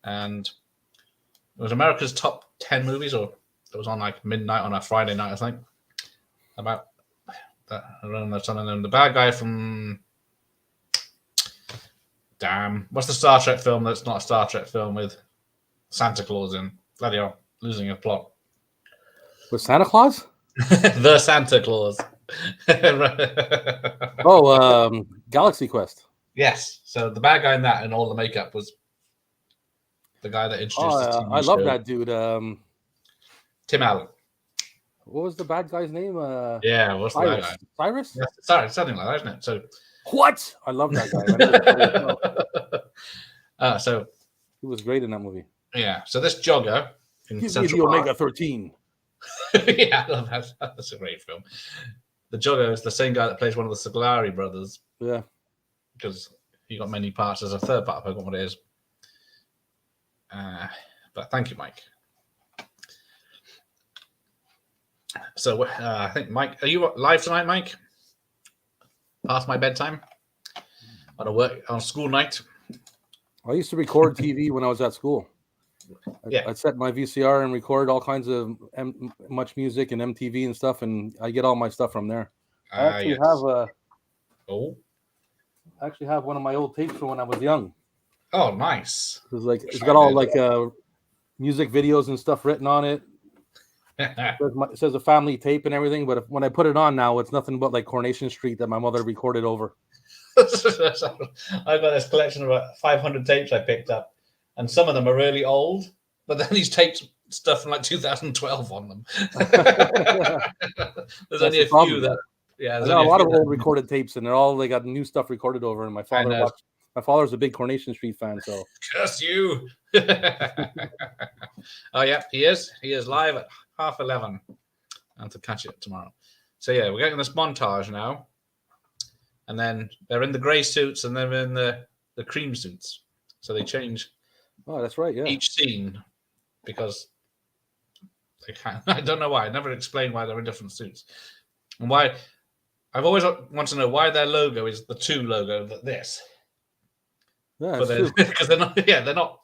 and it was America's top 10 movies, or it was on like midnight on a Friday night, I think. About that around that time, and then the bad guy from what's the Star Trek film that's not a Star Trek film with Santa Claus in? Bloody hell, losing a plot. With Santa Claus? The Santa Claus. Galaxy Quest. Yes. So the bad guy in that and all the makeup was the guy that introduced the TV I love show. that dude. Tim Allen. What was the bad guy's name? What's Cyrus. the bad guy? Cyrus? Yeah, sorry, something like that, isn't it? So what? I love that guy. So he was great in that movie. Yeah. So this jogger in Give me Central the Park, Omega-13. yeah, I love that. That's a great film. The jogger is the same guy that plays one of the Solari brothers. Yeah. Because he got many parts as a third part. I forgot what it is. But thank you, Mike. So I think, Mike, are you live tonight, Mike? Past my bedtime? On school night? I used to record TV when I was at school. I'd set my VCR and record all kinds of much music and MTV and stuff, and I get all my stuff from there. I actually have one of my old tapes from when I was young. Oh, nice. It's got all music videos and stuff written on it. It says a family tape and everything, but when I put it on now, it's nothing but like Coronation Street that my mother recorded over. I've got this collection of about 500 tapes I picked up, and some of them are really old, but then these tapes stuff from like 2012 on them. There's only a few that. Yeah, there's a lot of old recorded tapes, and they got new stuff recorded over. And my father's a big Coronation Street fan, so curse you. Oh yeah, he is live at 11:30, and to catch it tomorrow. So yeah, we're getting this montage now, and then they're in the grey suits, and they're in the cream suits. So they change. Oh, that's right. Yeah. Each scene, because they can. I don't know why. I never explained why they're in different suits, and why. I've always wanted to know why their logo is the 2 logo. This. Yeah, because they're not. Yeah, they're not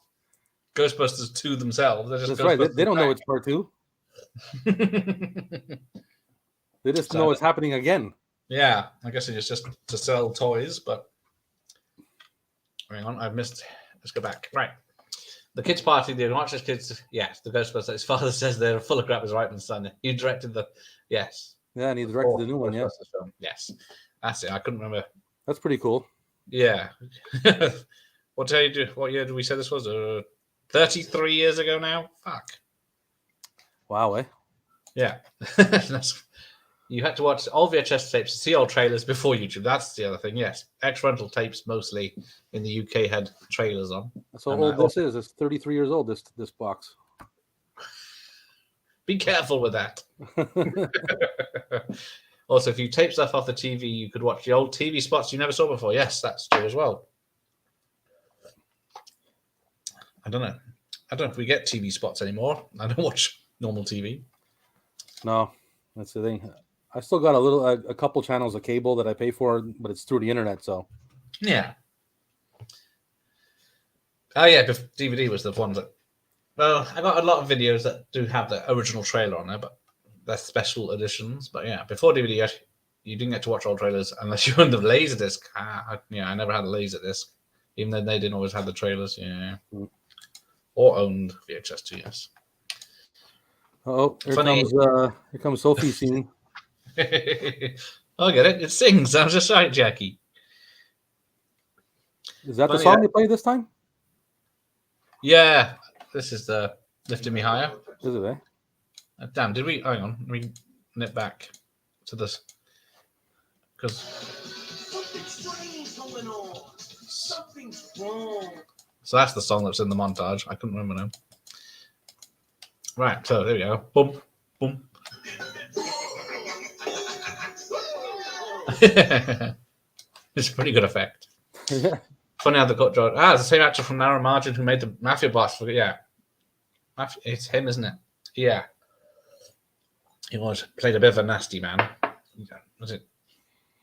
Ghostbusters 2 themselves. They're just that's right. They don't know it's part 2. They just know it's happening again. Yeah, I guess it's just to sell toys. But hang on, I've missed. Let's go back. Right, the kids' party. The obnoxious kids. Yes, the Ghostbusters. His father says they're full of crap. His right son. You directed the. Yes. Yeah, and he directed the new one. Yeah. Film. Yes, that's it. I couldn't remember. That's pretty cool. Yeah. What year did we say this was? 33 years ago now? Fuck. Wow, eh? Yeah. You had to watch all VHS tapes to see all trailers before YouTube. That's the other thing, yes. Ex-rental tapes mostly in the UK had trailers on. That's how old this is. It's 33 years old, this box. Be careful with that. Also, if you tape stuff off the TV, you could watch the old TV spots you never saw before. Yes, that's true as well. I don't know if we get TV spots anymore. I don't watch normal TV. No, that's the thing. I still got a couple channels of cable that I pay for, but it's through the internet. So yeah. Oh yeah, DVD was the one that. Well, I got a lot of videos that do have the original trailer on there, but they're special editions. But yeah, before DVD, you didn't get to watch all trailers unless you owned the Laserdisc. I never had a Laserdisc, even though they didn't always have the trailers. Yeah. Or owned VHS 2, yes. Oh, here comes Sophie's scene. I get it. It sings. I was just right, Jackie. Is that the song you play this time? Yeah. This is the Lifting Me Higher. Is it, eh? Damn, did we... Hang on. Let me nip back to this. Because... Something's strange going on. Something's wrong. So that's the song that's in the montage. I couldn't remember now. Right, so there we go. Boom, boom. It's a pretty good effect. Yeah. Funny how they got George. It's the same actor from Narrow Margin who made the Mafia boss. Yeah. It's him, isn't it? Yeah. He played a bit of a nasty man. Was it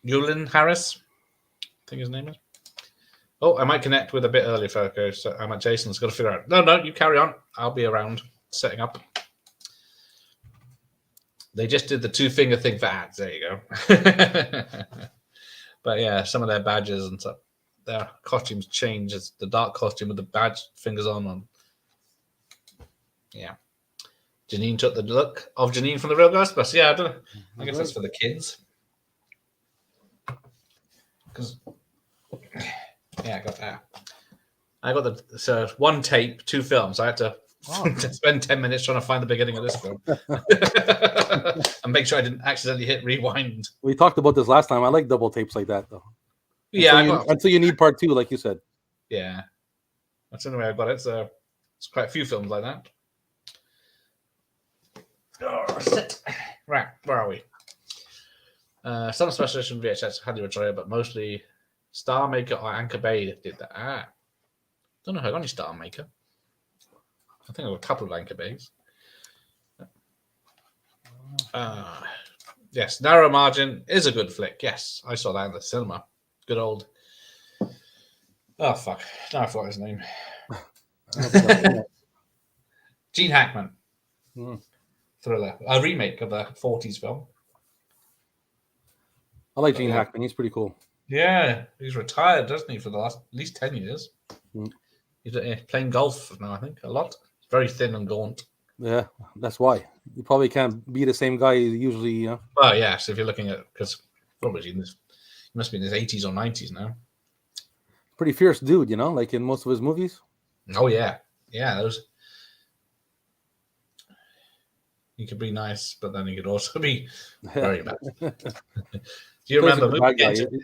Newland Harris? think his name is. Oh, I might connect with a bit earlier, folks. So I'm at Jason's. Got to figure out. No, you carry on. I'll be around setting up. They just did the 2-finger thing for ads. There you go. But yeah, some of their badges and stuff, their costumes change. It's the dark costume with the badge fingers on. Yeah. Janine took the look of Janine from the real Ghostbusters. Yeah, I don't know. I guess that's for the kids. Because yeah, I got the so 1 tape, 2 films. I had to spend 10 minutes trying to find the beginning of this film and make sure I didn't accidentally hit rewind. We talked about this last time. I like double tapes like that, though. Until you need part 2, like you said. Yeah, that's the only way I got it. So it's quite a few films like that. Right, where are we? Some special edition VHS had the enjoy, but mostly Star Maker or Anchor Bay did that. Don't know if I got any Star Maker. I think I got a couple of Anchor Bays. Yes, Narrow Margin is a good flick. Yes, I saw that in the cinema. Good old. Oh fuck! Now I forgot his name. Gene Hackman. Thriller, a remake of the 40s film. I like Gene Hackman. He's pretty cool. Yeah, he's retired, doesn't he, for the last at least 10 years. He's playing golf now, I think, a lot. He's very thin and gaunt. Yeah, that's why. You probably can't be the same guy usually, you know? Well, yes, if you're looking at, because probably he must be in his 80s or 90s now. Pretty fierce dude, you know, like in most of his movies. Oh, yeah. Yeah, those. He could be nice, but then he could also be very bad. Do you remember the movie?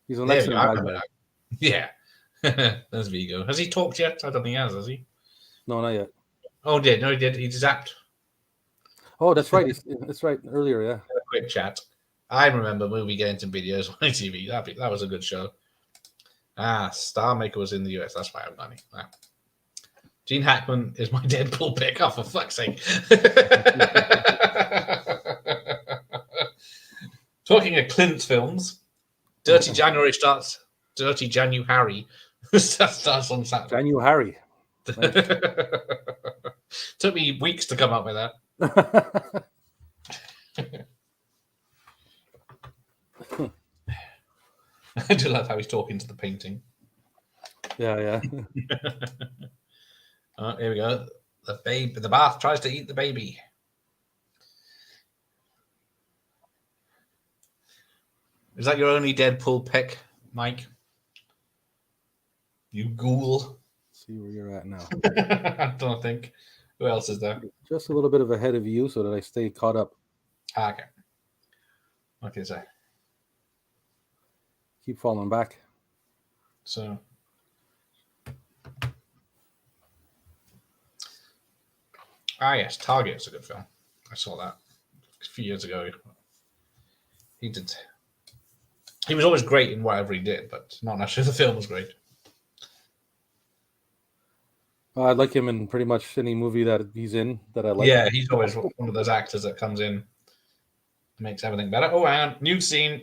He's an excellent guy. Yeah. There's Vigo. Has he talked yet? I don't think he has he? No, not yet. Oh, he did. No, he did. He zapped. Oh, that's right. That's right. Earlier, yeah. A quick chat. I remember movie games and videos on TV. That was a good show. Star Maker was in the US. That's why I'm money. Gene Hackman is my Deadpool pick. Oh, for fuck's sake. Talking of Clint films, Dirty January starts. Dirty January starts on Saturday. January. Took me weeks to come up with that. I do love how he's talking to the painting. Yeah. Here we go. The bath tries to eat the baby. Is that your only Deadpool pick, Mike? You ghoul. See where you're at now. I don't think. Who else is there? Just a little bit of ahead of you so that I stay caught up. Okay. Okay, so. Keep falling back. So. Yes, Target is a good film. I saw that a few years ago. He was always great in whatever he did, but not necessarily the film was great. I like him in pretty much any movie that he's in that I like. Yeah, he's always one of those actors that comes in, makes everything better. Oh, and new scene.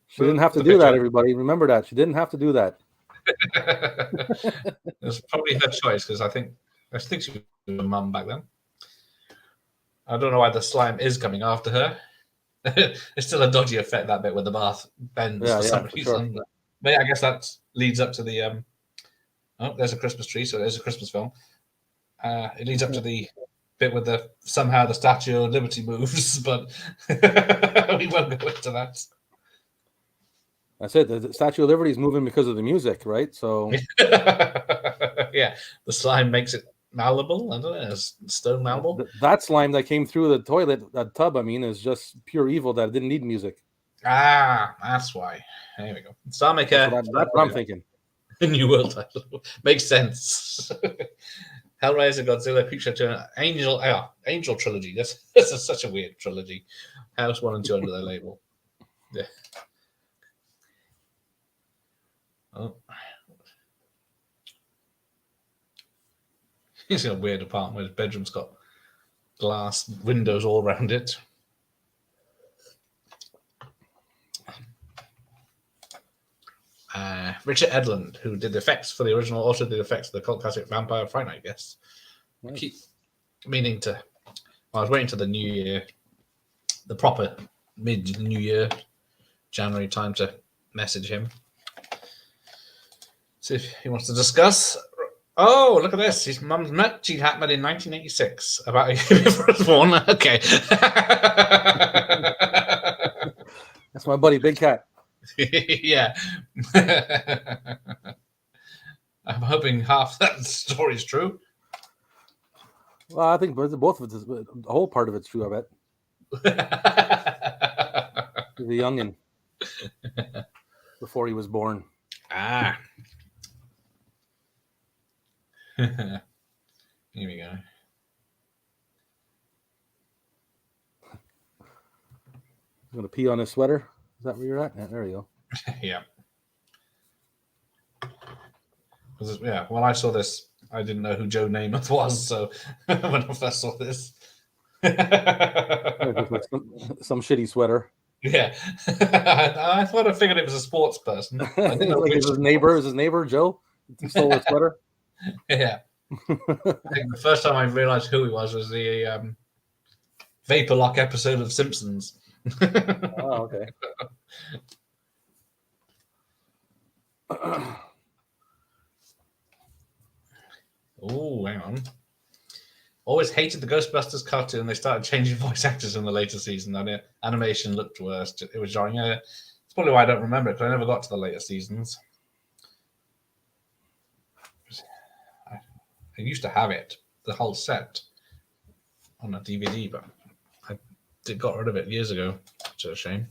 She didn't have to do that, everybody. Remember that. She didn't have to do that. It was probably her choice because I think she was a mum back then. I don't know why the slime is coming after her. It's still a dodgy effect, that bit where the bath bends for some reason. Sure. But yeah, I guess that leads up to the there's a Christmas tree, so there's a Christmas film. It leads up to the bit where somehow the Statue of Liberty moves, but we won't go into that. That's it. The Statue of Liberty is moving because of the music, right? So yeah, the slime makes it malleable. I don't know, stone malleable. That slime that came through the toilet, that tub, I mean, is just pure evil that it didn't need music. That's why. There we go. Star Maker. That's what I'm thinking. New world title. Makes sense. Hellraiser, Godzilla, Creature, Angel trilogy. This is such a weird trilogy. House 1 and 2 under their label. Yeah. Oh. He's in a weird apartment where his bedroom's got glass windows all around it. Richard Edlund, who did the effects for the original, also did effects for the cult classic Vampire Fright Night, I guess. Nice. I keep meaning to. I was waiting till the new year, the proper mid-new year, January time to message him. See if he wants to discuss. Oh, look at this. His mum's met Gene Hackman in 1986. About a year before I was born. Okay. That's my buddy, Big Cat. Yeah. I'm hoping half that story is true. Well, I think both of it is, the whole part of it's true, I bet. He's a youngin' before he was born. Ah. Here we go. He's going to pee on his sweater. Is that where you're at? Yeah, there you go. Yeah. Yeah, when I saw this, I didn't know who Joe Namath was, so when I first saw this. Like some shitty sweater. Yeah. I thought I figured it was a sports person. I didn't know like which his neighbor, Joe? He stole his sweater? Yeah. I think the first time I realized who he was the Vapor Lock episode of Simpsons. Oh, okay. Oh, hang on. Always hated the Ghostbusters cartoon. They started changing voice actors in the later season. And the animation looked worse. It was jarring. It's probably why I don't remember it, because I never got to the later seasons. I used to have it, the whole set, on a DVD, but I got rid of it years ago, which is a shame.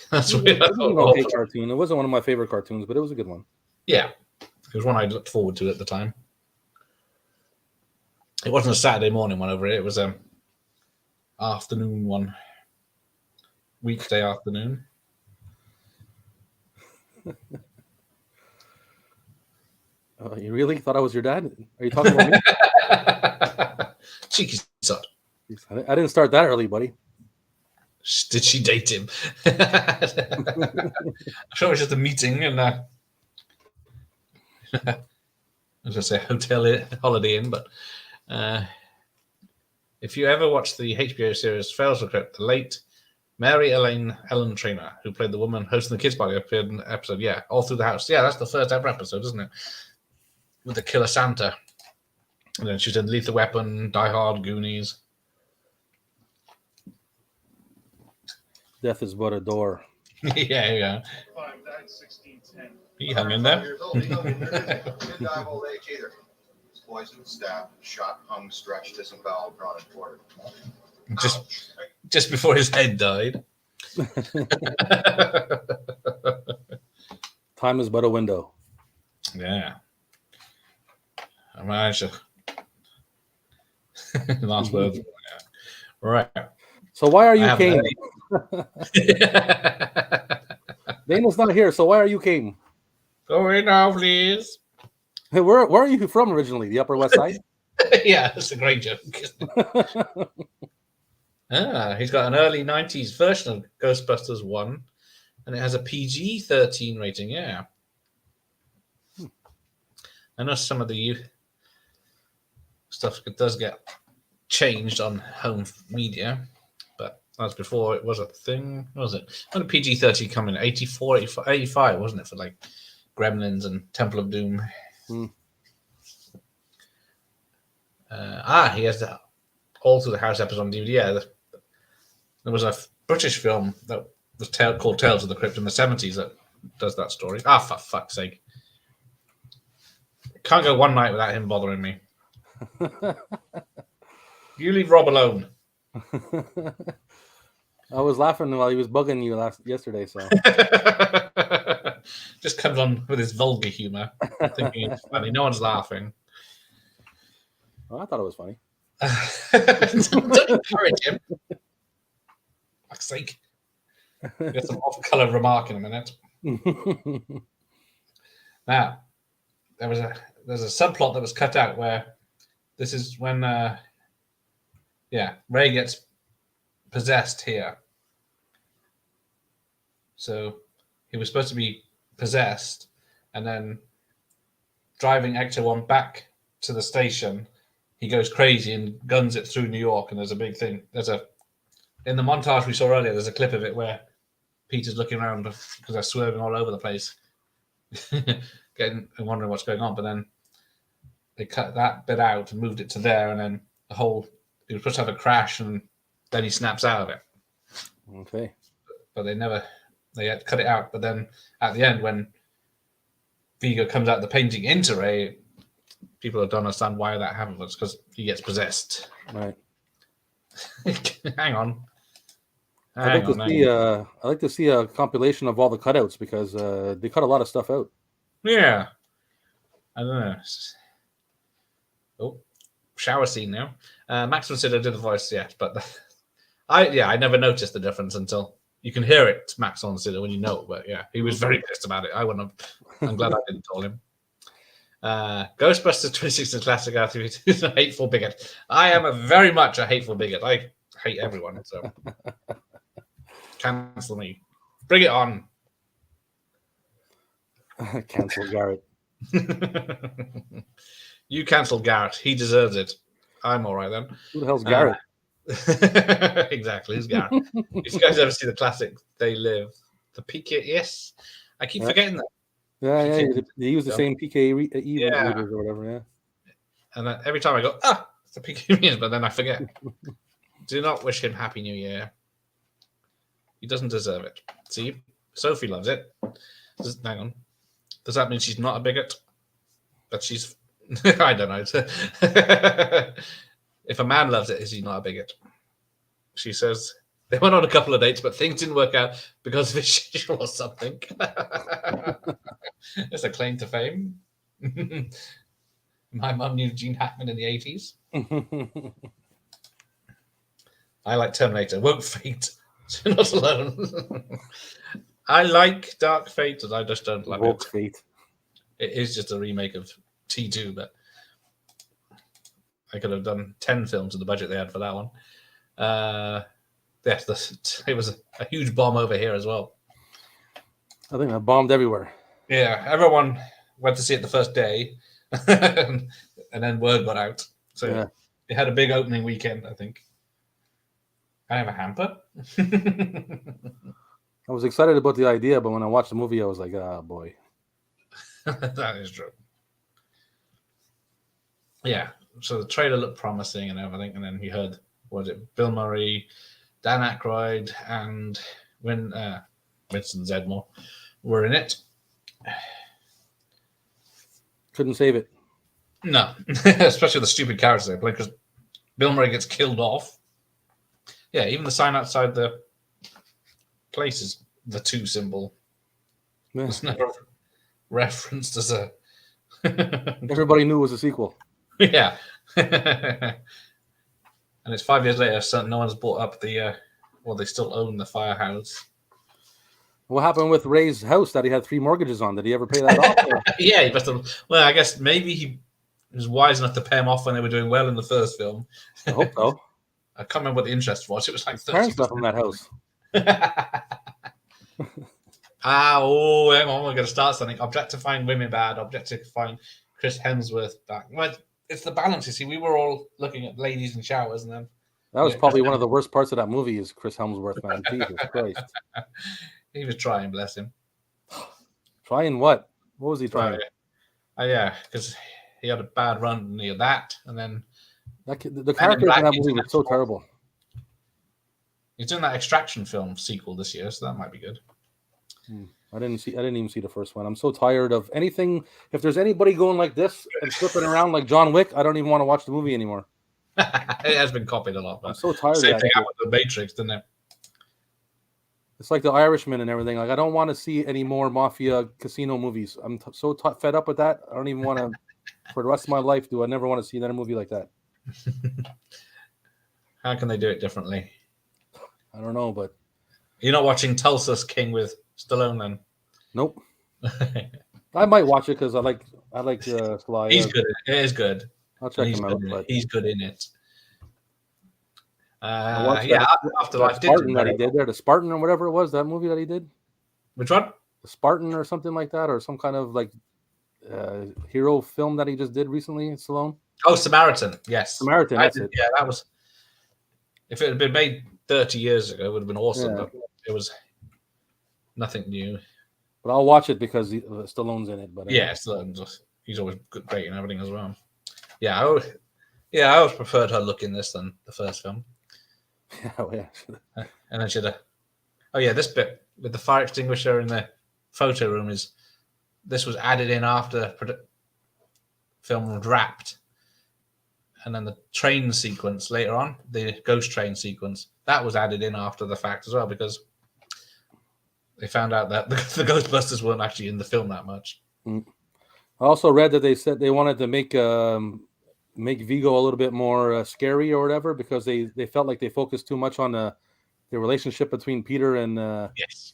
That's weird. It was an okay cartoon. It wasn't one of my favorite cartoons, but it was a good one. Yeah, it was one I looked forward to at the time. It wasn't a Saturday morning one over here. It was an afternoon one, weekday afternoon. You really thought I was your dad? Are you talking about me? Cheeky sod. I didn't start that early, buddy. Did she date him? I'm sure it was just a meeting and I was going to say Holiday Inn, but if you ever watch the HBO series Fails the Crypt, the late Mary Ellen Trainor, who played the woman hosting the kids' party, appeared in the episode, All Through the House. Yeah, that's the first ever episode, isn't it? With the killer Santa. And then she's in Lethal Weapon, Die Hard, Goonies. Death is but a door. Yeah. He hung in there. Years old. He hung in there. Didn't die of old age either. He was poisoned, stabbed, shot, hung, stretched, disemboweled, drawn and quartered. Just before his head died. Time is but a window. Yeah. I managed to. Last words. Yeah. Right. So why are you came? Dana's not here, so why are you came? Go in now, please. Hey, where are you from originally? The Upper West Side? Yeah, that's a great joke. He's got an early 90s version of Ghostbusters 1, and it has a PG-13 rating, yeah. I know some of the stuff does get changed on home media, but as before, it was a thing. What was it? When did PG-13 come in? 84, 85, wasn't it, for like Gremlins and Temple of Doom? He has the All Through the House episode on DVD. Yeah, there was a British film that was called Tales of the Crypt in the 70s that does that story. For fuck's sake. Can't go one night without him bothering me. You leave Rob alone. I was laughing while he was bugging you yesterday, so. Just comes on with his vulgar humor, thinking it's funny. No one's laughing. Well, I thought it was funny. Don't encourage him. Fuck's sake. Get some off-color remark in a minute. Now, there's a subplot that was cut out where this is when Ray gets possessed here. So he was supposed to be possessed, and then driving Ecto 1 back to the station, he goes crazy and guns it through New York. And there's a big thing. In the montage we saw earlier, there's a clip of it where Peter's looking around because they're swerving all over the place, getting and wondering what's going on. But then they cut that bit out and moved it to there, and then he was supposed to have a crash, and then he snaps out of it. Okay. But they had to cut it out. But then at the end, when Vigo comes out the painting into Ray, people don't understand why that happened. It's because he gets possessed. Right. Hang on. I'd like to see a compilation of all the cutouts because they cut a lot of stuff out. Yeah. I don't know. Oh, shower scene now. Max von Sydow did the voice yet, but I never noticed the difference until you can hear it, Max von Sydow, when you know it. But yeah, he was very pissed about it. I wouldn't have. I'm glad I didn't tell him. Ghostbusters 2016 Classic RTV is a hateful bigot. I am very much a hateful bigot. I hate everyone. So cancel me. Bring it on. Cancel Garrett. You cancel Garrett. He deserves it. I'm all right then. Who the hell's Garrett? Exactly, who's Garrett? If you guys ever see the classic They Live, the PK, yes. I keep forgetting that. Yeah. They use the same PKE Yeah. readers or whatever, yeah. And then every time I go, it's the PK, but then I forget. Do not wish him Happy New Year. He doesn't deserve it. See, Sophie loves it. Hang on. Does that mean she's not a bigot? But she's, I don't know. If a man loves it, is he not a bigot? She says they went on a couple of dates, but things didn't work out because of his schedule or something. It's a claim to fame. My mum knew Gene Hackman in the 80s. I like Terminator. Won't Fate. So not alone. I like Dark Fate, and I just don't like it. Fate. It is just a remake of T2, but I could have done 10 films with the budget they had for that one. Yes, it was a huge bomb over here as well. I think I bombed everywhere. Yeah, everyone went to see it the first day, and then word got out. So Yeah. it had a big opening weekend, I think. I have a hamper. I was excited about the idea, but when I watched the movie, I was like, oh boy. That is true. Yeah, so the trailer looked promising and everything, and then you heard, Bill Murray, Dan Aykroyd, and Winston Zedmore were in it. Couldn't save it. No, especially the stupid characters they play, because Bill Murray gets killed off. Yeah, even the sign outside the place is the 2 symbol. Yeah. It's never referenced as a. Everybody knew it was a sequel. Yeah. And it's 5 years later, so no one's bought up the. They still own the firehouse. What happened with Ray's house that he had 3 mortgages on? Did he ever pay that off? Or? Yeah, he must have. Well, I guess maybe he was wise enough to pay them off when they were doing well in the first film. I hope so. I can't remember what the interest was. It was like 30%. Parents left from that house. Hang on, we're going to start something. Objectifying women bad, objectifying Chris Hemsworth bad. Well, it's the balance, you see. We were all looking at ladies in showers, and then That was probably one of the worst parts of that movie is Chris Hemsworth, man. Jesus Christ. He was trying, bless him. Trying what? What was he trying? Yeah, because he had a bad run near that, and then The characters in that movie were so terrible. He's doing that Extraction film sequel this year, so that might be good. I didn't even see the first one. I'm so tired of anything. If there's anybody going like this and flipping around like John Wick, I don't even want to watch the movie anymore. It has been copied a lot, but I'm so tired of same that. thing happened with The Matrix, didn't it? It's like The Irishman and everything. Like I don't want to see any more mafia casino movies. I'm so fed up with that. I don't even want to. For the rest of my life, do I never want to see another movie like that? How can they do it differently? I don't know, but You're not watching Tulsa's King with Stallone, then? nope. I might watch it because I like Sly. He's good. It is good. I'll check him out. But He's good in it. I watched Yeah, that Afterlife Spartan did that he did there, the Spartan or whatever it was, that movie that he did. Which one? Spartan or something like that, or some kind of like hero film that he just did recently, Stallone? Oh, Samaritan. Yes. Samaritan, that's it. Yeah, that was. If it had been made 30 years ago, it would have been awesome. Yeah. But it was nothing new. But I'll watch it because Stallone's in it. But Yeah, he's always great and everything as well. Yeah, I always preferred her look in this than the first film. yeah. And then she had this bit with the fire extinguisher in the photo room this was added in after film was wrapped. And then the train sequence later on, the ghost train sequence, that was added in after the fact as well, because they found out that the Ghostbusters weren't actually in the film that much. I also read that they said they wanted to make Vigo a little bit more scary or whatever, because they felt like they focused too much on the relationship between Peter and Yes.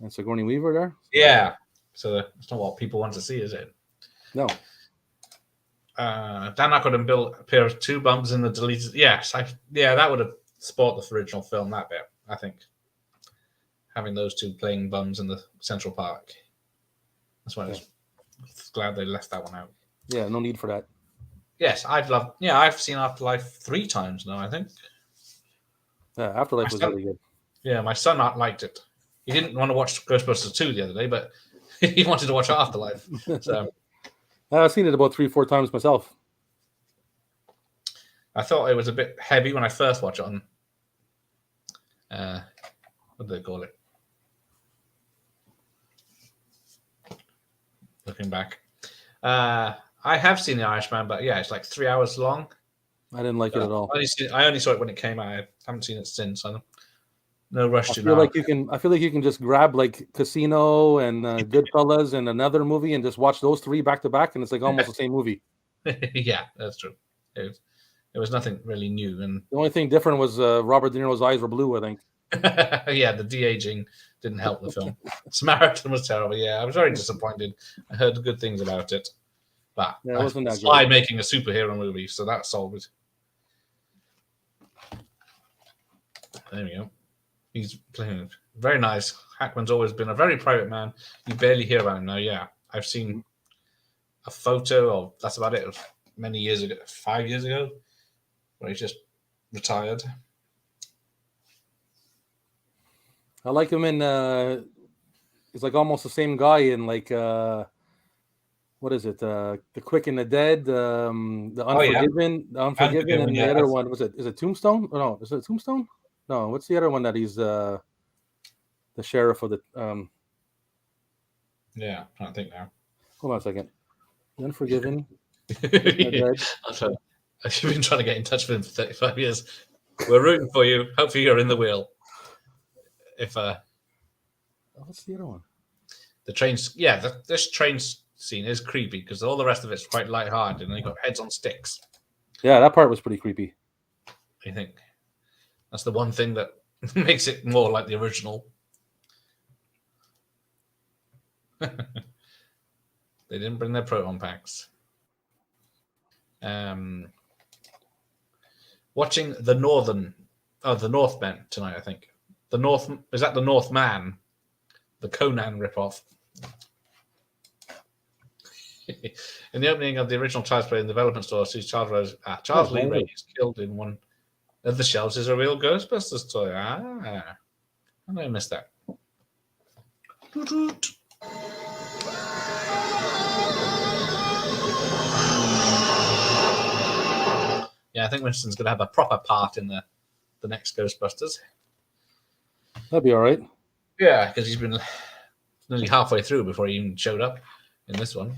and Sigourney Weaver there. Yeah. So that's not what people want to see, is it? No. Dan Aykroyd and Bill appear as two bumps in the deleted. Yes, that would have spoiled the original film, that bit, I think. Having those two playing bums in the Central Park. That's why I was glad they left that one out. Yeah, no need for that. Yes, I've seen Afterlife 3 times now, I think. Yeah, Afterlife was really good. Yeah, my son liked it. He didn't want to watch Ghostbusters 2 the other day, but he wanted to watch Afterlife. So I've seen it about 3-4 times myself. I thought it was a bit heavy when I first watched it on. What do they call it? Looking back, I have seen The Irishman, but yeah, it's like 3 hours long. I didn't like it at all. I only saw it when it came out. I haven't seen it since. No rush to. I feel like you can just grab like Casino and Goodfellas and another movie and just watch those 3 back to back, and it's like almost the same movie. Yeah, that's true. It was nothing really new, and the only thing different was Robert De Niro's eyes were blue, I think. Yeah, the de-aging didn't help the film. Samaritan was terrible. Yeah, I was very disappointed. I heard good things about it, but yeah, it wasn't that Sly good. making a superhero movie, so that solved it. There we go. He's playing very nice. Hackman's always been a very private man. You barely hear about him now. Yeah, I've seen a photo of, that's about it, of many years ago, 5 years ago, where he just retired. I like him in he's like almost the same guy in like what is it? The Quick and the Dead, the Unforgiven, and the other one is it Tombstone? Oh, no, is it Tombstone? No, what's the other one that he's the sheriff of the Yeah, I'm trying to think now. Hold on a second. The Unforgiven. I've been trying to get in touch with him for 35 years. We're rooting for you. Hopefully you're in the wheel. If what's the other one? The trains, this train scene is creepy because all the rest of it's quite lighthearted, and they got heads on sticks. Yeah, that part was pretty creepy. I think that's the one thing that makes it more like the original. They didn't bring their proton packs. Watching the Northman tonight, I think. Is that the Northman? The Conan ripoff. In the opening of the original Child's Play in the development store, sees Charles Lee Ray is killed in one of the shelves is a real Ghostbusters toy. I missed that. Yeah, I think Winston's going to have a proper part in the next Ghostbusters. That'd be all right. Yeah, because he's been nearly halfway through before he even showed up in this one.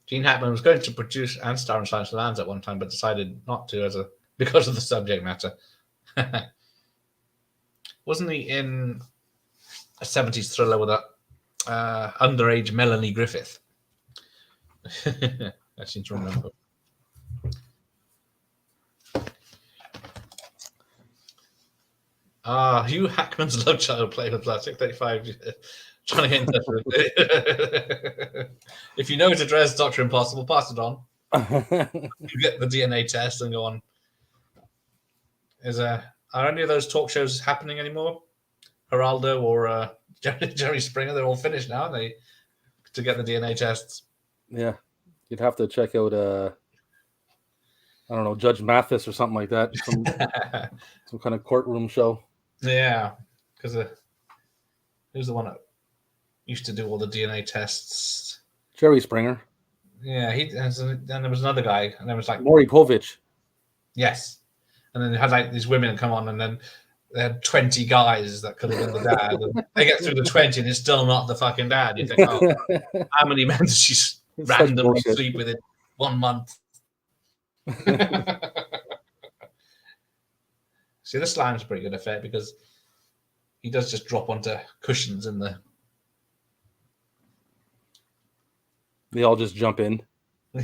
Gene Hackman was going to produce and star in Silence of the Lambs at one time, but decided not to because of the subject matter. Wasn't he in a 70s thriller with a underage Melanie Griffith? I seem to remember. Hugh Hackman's love child played with Plastic 35. Trying to get in touch with him. If you know his address, Dr. Impossible, pass it on. You get the DNA test and go on. Are any of those talk shows happening anymore? Geraldo or Jerry Springer. They're all finished now. To get the DNA tests. Yeah, you'd have to check out I don't know, Judge Mathis or something like that. Some kind of courtroom show. Yeah, because who's the one that used to do all the DNA tests? Jerry Springer. Yeah, and there was another guy, and there was like Maury Povich. yes, and then they had like these women come on, and then they had 20 guys that could have been the dad. And they get through the 20, and it's still not the fucking dad. You think, oh, how many men does she randomly sleep with in 1 month? See, the slime's a pretty good effect because he does just drop onto cushions in the. They all just jump in.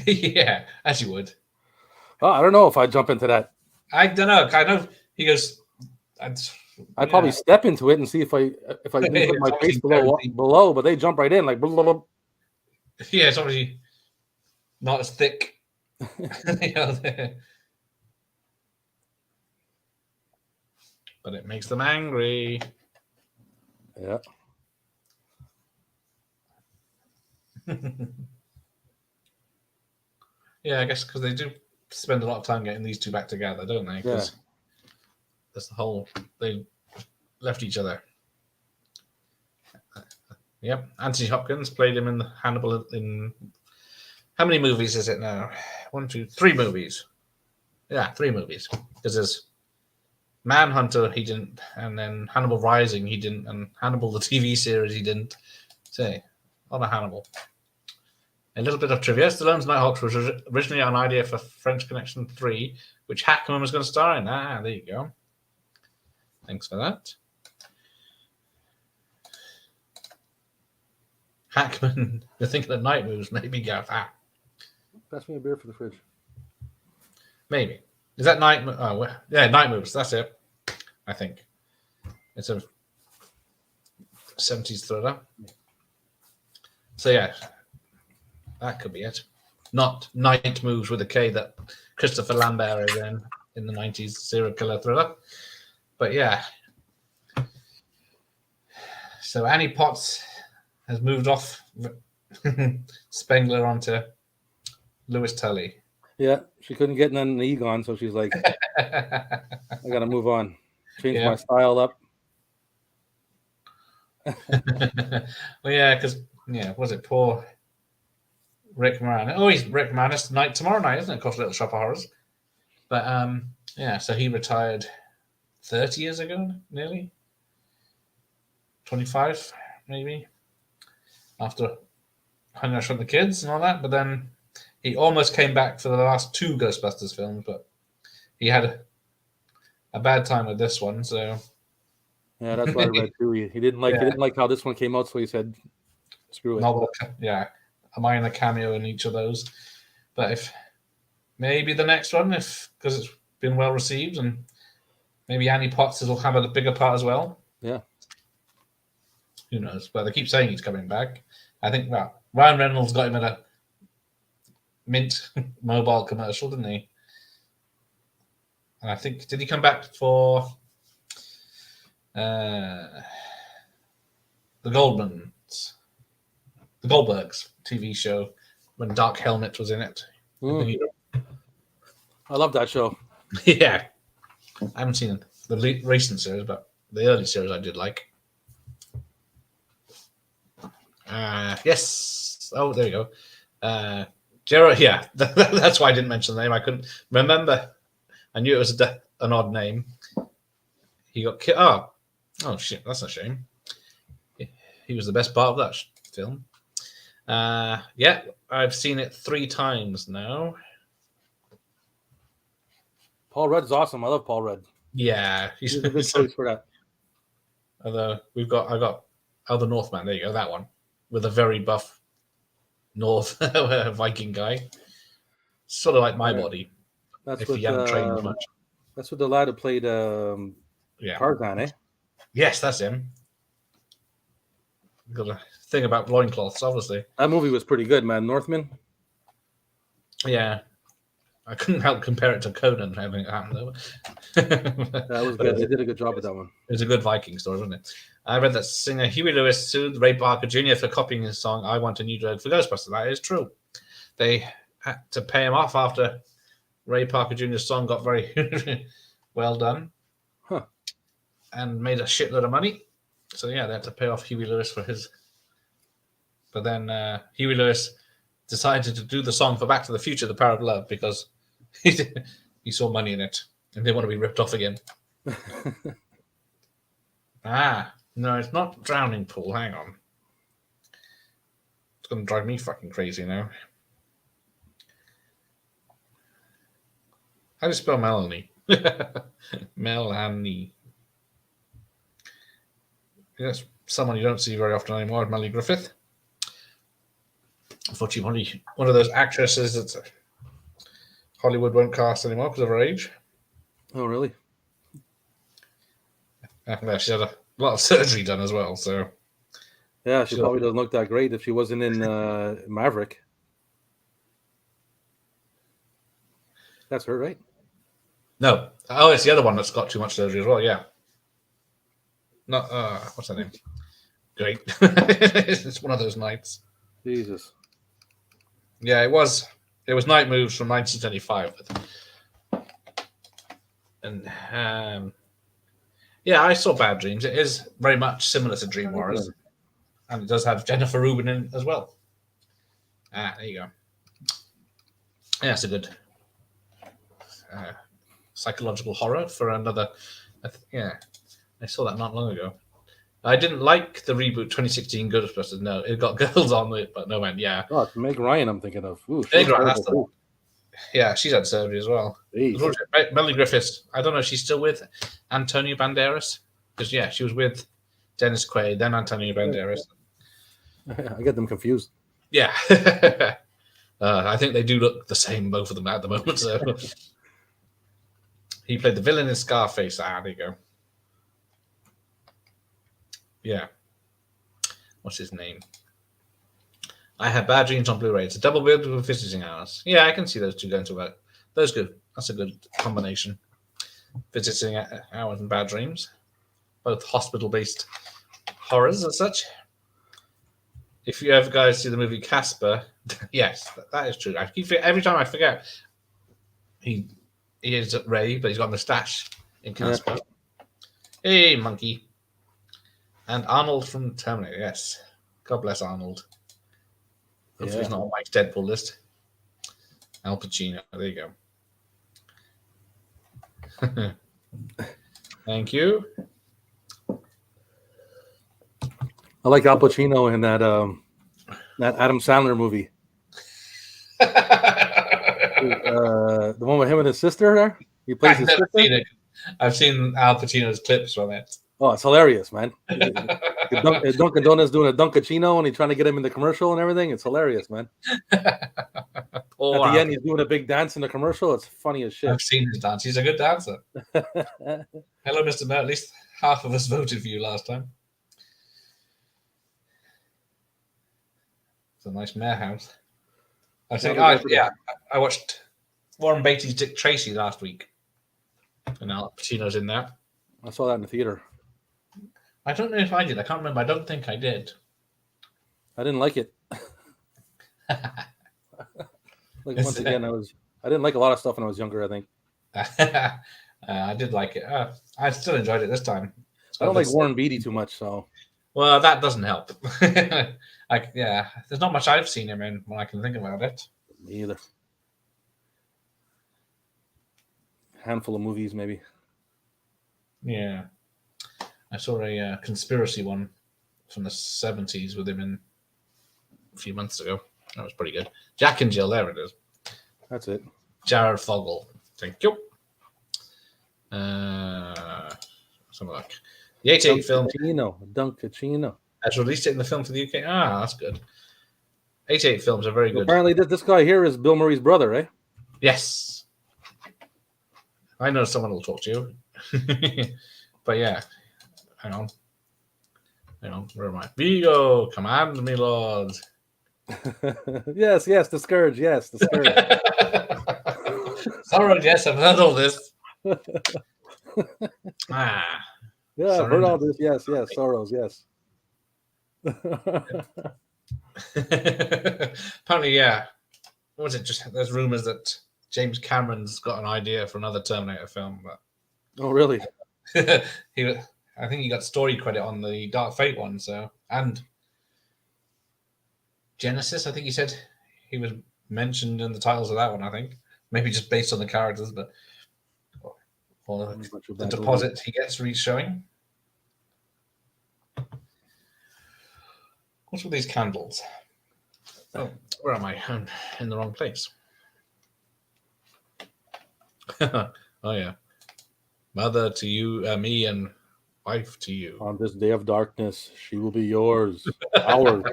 Yeah, as you would. Oh, I don't know if I'd jump into that. I don't know. Kind of. He goes. I'd probably step into it and see if I didn't put my face below, but they jump right in like. Blah, blah, blah. Yeah, it's obviously not as thick. But it makes them angry. Yeah. Yeah, I guess because they do spend a lot of time getting these two back together, don't they? Because that's the whole. They left each other. Yep, Anthony Hopkins played him in Hannibal. In how many movies is it now? 1, 2, 3 movies. Yeah, 3 movies. Because there's Manhunter, he didn't, and then Hannibal Rising, he didn't, and Hannibal the TV series, he didn't. Say, on a Hannibal. A little bit of trivia. Stallone's Nighthawks was originally an idea for French Connection 3, which Hackman was going to star in. Ah, there you go. Thanks for that. Hackman, you're thinking of Night Moves, maybe, Gav. Ah. Pass me a beer for the fridge. Maybe. Is that Night Moves? Oh, yeah, Night Moves. That's it. I think. It's a 70s thriller. So, yeah. That could be it. Not Night Moves with a K that Christopher Lambert is in the 90s serial killer thriller. But yeah. So Annie Potts has moved off Spengler onto Lewis Tully. Yeah, she couldn't get none in the Egon, so she's like, I got to move on. Change my style up. Well, yeah, because, was it poor Rick Moranis? Oh, he's Rick Moranis tomorrow night, isn't it? Of course, Little Shop of Horrors. But, so he retired 30 years ago, nearly. 25, maybe. After hanging out with the kids and all that. But then he almost came back for the last 2 Ghostbusters films, but he had a bad time with this one, so. Yeah, that's what I read too. He didn't like how this one came out, so he said, "Screw it." A minor cameo in each of those. But if maybe the next one, because it's been well received, and maybe Annie Potts will have a bigger part as well. Yeah. Who knows? But they keep saying he's coming back. I think Ryan Reynolds got him in a Mint mobile commercial, didn't he? And I think did he come back for the Goldbergs TV show when Dark Helmet was in it? I love that show. Yeah, I haven't seen the recent series, but the early series I did like. Yes. Oh, there you go. Gerard. Yeah, that's why I didn't mention the name. I couldn't remember. I knew it was an odd name. He got killed. Oh shit! That's a shame. He was the best part of that film. Yeah, I've seen it 3 times now. Paul Rudd's awesome. I love Paul Rudd. Yeah, he's a good choice for that. Although I got the Northman. There you go, that one with a very buff North Viking guy, sort of like my body. That's if what, you haven't trained much. That's what the lad who played Tarzan, eh? Yes, that's him. Got a thing about loincloths, obviously. That movie was pretty good, man. Northman. Yeah, I couldn't help compare it to Conan having it happen though. That was good. They did a good job with that one. It was a good Viking story, wasn't it? I read that singer Huey Lewis sued Ray Parker Jr. for copying his song "I Want a New Drug" for Ghostbusters. That is true. They had to pay him off after Ray Parker Jr.'s song got very well done, and made a shitload of money. So yeah, they had to pay off Huey Lewis for his. But then Huey Lewis decided to do the song for Back to the Future, The Power of Love, because he saw money in it and didn't want to be ripped off again. No, it's not Drowning Pool. Hang on. It's going to drive me fucking crazy now. How do you spell Melanie? Melanie. Yes, someone you don't see very often anymore, Melanie Griffith. Unfortunately, one of those actresses that Hollywood won't cast anymore because of her age. Oh, really? Yeah, she had a lot of surgery done as well, so. Yeah, she probably doesn't look that great if she wasn't in Maverick. That's her, right? No. Oh, it's the other one that's got too much surgery as well, yeah. No, what's her name? Great. It's one of those nights. Jesus. Yeah, it was Night Moves from 1975. And yeah, I saw Bad Dreams. It is very much similar to Dream Warriors. And it does have Jennifer Rubin in it as well. There you go. Yeah, it's a good psychological horror for another. Yeah, I saw that not long ago. I didn't like the reboot 2016 Ghostbusters. No, it got girls on it, but no man. Yeah. Oh, it's Meg Ryan. I'm thinking of. Ooh, Meg Ryan. That's the one. Yeah, she's had surgery as well. Melanie Griffiths. I don't know if she's still with Antonio Banderas, because yeah, she was with Dennis Quaid, then Antonio Banderas. I get them confused. Yeah. I think they do look the same, both of them at the moment. So he played the villain in Scarface. There you go. Yeah. What's his name? I Had Bad Dreams on Blu-ray. It's a double bill with visiting hours. Yeah, I can see those two going to work. Those good. That's a good combination. Visiting hours and Bad Dreams. Both hospital-based horrors as such. If you ever guys see the movie Casper, yes, that is true. Every time I forget, he is Ray, but he's got a moustache in Casper. Yeah. Hey, monkey. And Arnold from Terminator, yes. God bless Arnold. Hopefully he's not on Mike's Deadpool list. Al Pacino, there you go. Thank you. I like Al Pacino in that Adam Sandler movie. The one with him and his sister there? He plays his sister? I've seen Al Pacino's clips from it. Oh, it's hilarious, man. Dunkin' Donuts doing a Dunkachino and he's trying to get him in the commercial and everything. It's hilarious, man. At the end, he's doing a big dance in the commercial. It's funny as shit. I've seen his dance. He's a good dancer. Hello, Mr. Mayor. At least half of us voted for you last time. It's a nice mayor house. I watched Warren Beatty's Dick Tracy last week. And Al Pacino's in there. I saw that in the theater. I don't know if I did. I can't remember. I don't think I did. I didn't like it. Once again, I didn't like a lot of stuff when I was younger, I think. I did like it. I still enjoyed it this time. I don't like Warren Beatty too much, so. Well, that doesn't help. There's not much I've seen him in when I can think about it. Me either. Handful of movies, maybe. Yeah. I saw a conspiracy one from the 70s with him in a few months ago. That was pretty good. Jack and Jill, there it is. That's it. Jared Fogle. Thank you. Something like the 88 film. Dunkachino. Has released it in the film for the UK. That's good. 88 films are very good. Apparently, this guy here is Bill Murray's brother, eh? Yes. I know someone will talk to you. But yeah. Hang on. Where am I? Vigo, command me, Lord. yes, the Scourge. Yes, the Scourge. Sorrows, yes, I've heard all this. Ah, Yeah, I've heard all surrender. this. Yes, yes, Soros, yes. Apparently, yeah. What was it? Just there's rumors that James Cameron's got an idea for another Terminator film, Oh, really? but I think he got story credit on the Dark Fate one. So and Genesis, I think he said he was mentioned in the titles of that one. I think maybe just based on the characters, but or Not much of the that movie. deposit he gets for each showing. What's with these candles? Oh, where am I? I'm in the wrong place. Oh yeah, mother to you, me, and wife to you. On this day of darkness, she will be yours. Ours.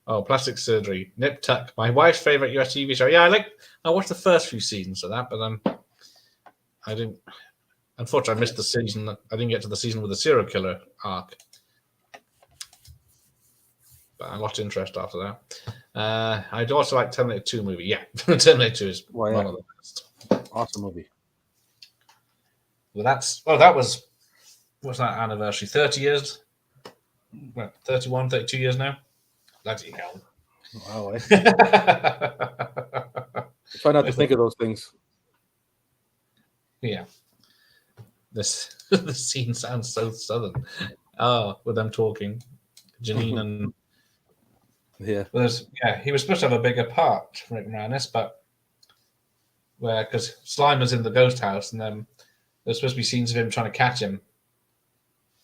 Oh, plastic surgery, Nip Tuck, my wife's favorite US TV show. Yeah, I watched the first few seasons of that, but I didn't. Unfortunately, I missed the season. I didn't get to the season with the serial killer arc. But I lost interest after that. I'd also like Terminator 2 movie. Yeah, Terminator 2 is Well, yeah. one of the best. Awesome movie. Well, that was what's that anniversary? 30 years? Well, 31, 32 years now? Bloody hell. Wow, try not to think of those things. Yeah. This the scene sounds so southern. Oh, with them talking. Janine and Yeah. he was supposed to have a bigger part, Rick Moranis, but because Slimer's in the ghost house, and then there's supposed to be scenes of him trying to catch him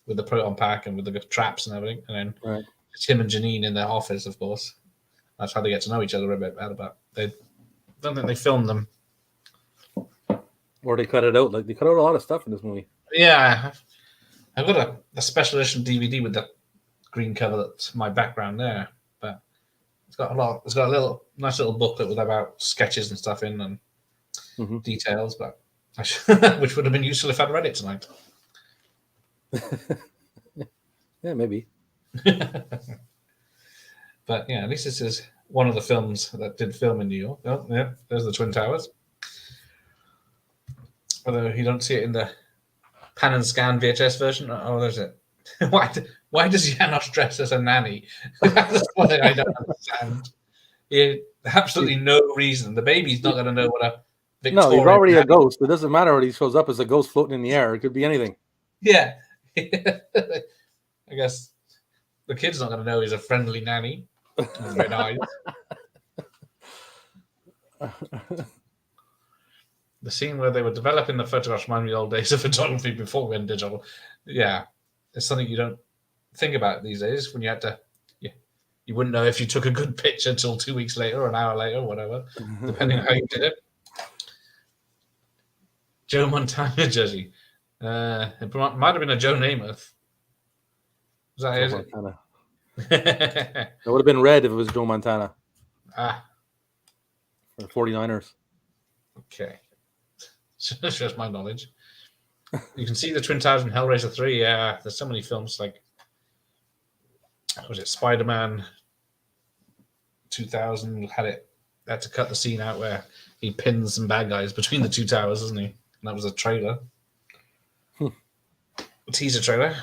with the proton pack and with the traps and everything, and then Right. it's him and Janine in their office, of course. That's how they get to know each other a bit better. But they don't think they filmed them. Or they cut it out. Like they cut out a lot of stuff in this movie. Yeah, I've got a special edition DVD with the green cover that's my background there, but it's got a little nice little booklet with about sketches and stuff in and details, but which would have been useful if I'd read it tonight. Yeah, maybe. But yeah, at least this is one of the films that did film in New York. Oh, yeah, there's the Twin Towers. Although you don't see it in the pan and scan VHS version. Oh, there's it. Why does Janos dress as a nanny? That's one thing I don't understand. Absolutely no reason. The baby's not going to know what a Victorian. No, he's already a nanny. ghost. It doesn't matter what he shows up as a ghost floating in the air. It could be anything. Yeah. I guess the kid's not going to know he's a friendly nanny. With red eyes. The scene where they were developing the photographs reminded me of the old days of photography before we went digital. Yeah, it's something you don't think about these days when you had to. You wouldn't know if you took a good picture until 2 weeks later or an hour later or whatever, depending on how you did it. Joe Montana jersey. It might have been a Joe Namath. Was that Joe it? Montana. It would have been red if it was Joe Montana. For 49ers. Okay. Shows my knowledge. You can see the Twin Towers in Hellraiser 3. Yeah, there's so many films like, was it Spider-Man 2000 had to cut the scene out where he pins some bad guys between the two towers, doesn't he? And that was a trailer. A teaser trailer.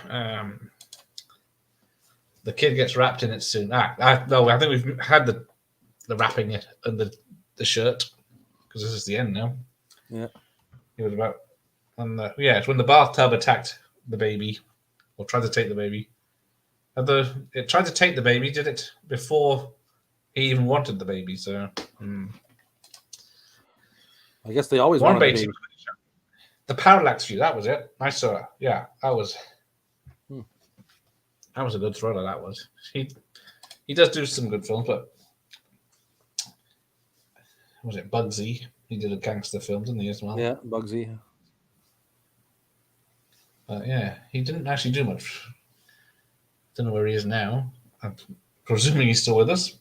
The kid gets wrapped in it soon. No, I think we've had the wrapping it and the shirt because this is the end now. Yeah. It was about it's when the bathtub attacked the baby or tried to take the baby. It tried to take the baby, did it before he even wanted the baby? So I guess they always one wanted baby. the baby. The parallax view, that was it. I saw it. Yeah, that was a good thriller. That was. He does do some good films, but was it Bugsy? He did a gangster film, didn't he, as well? Yeah, Bugsy. But yeah, he didn't actually do much. Don't know where he is now. I'm presuming he's still with us.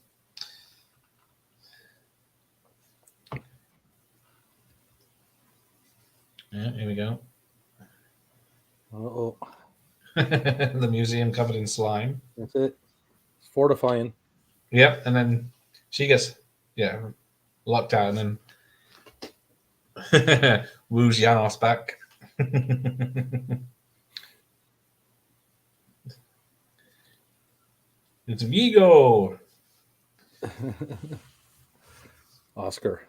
Yeah, here we go. Uh-oh. The museum covered in slime. That's it. It's fortifying. Yep, and then she gets locked out, and then Woos Janos back. It's Vigo. Oscar.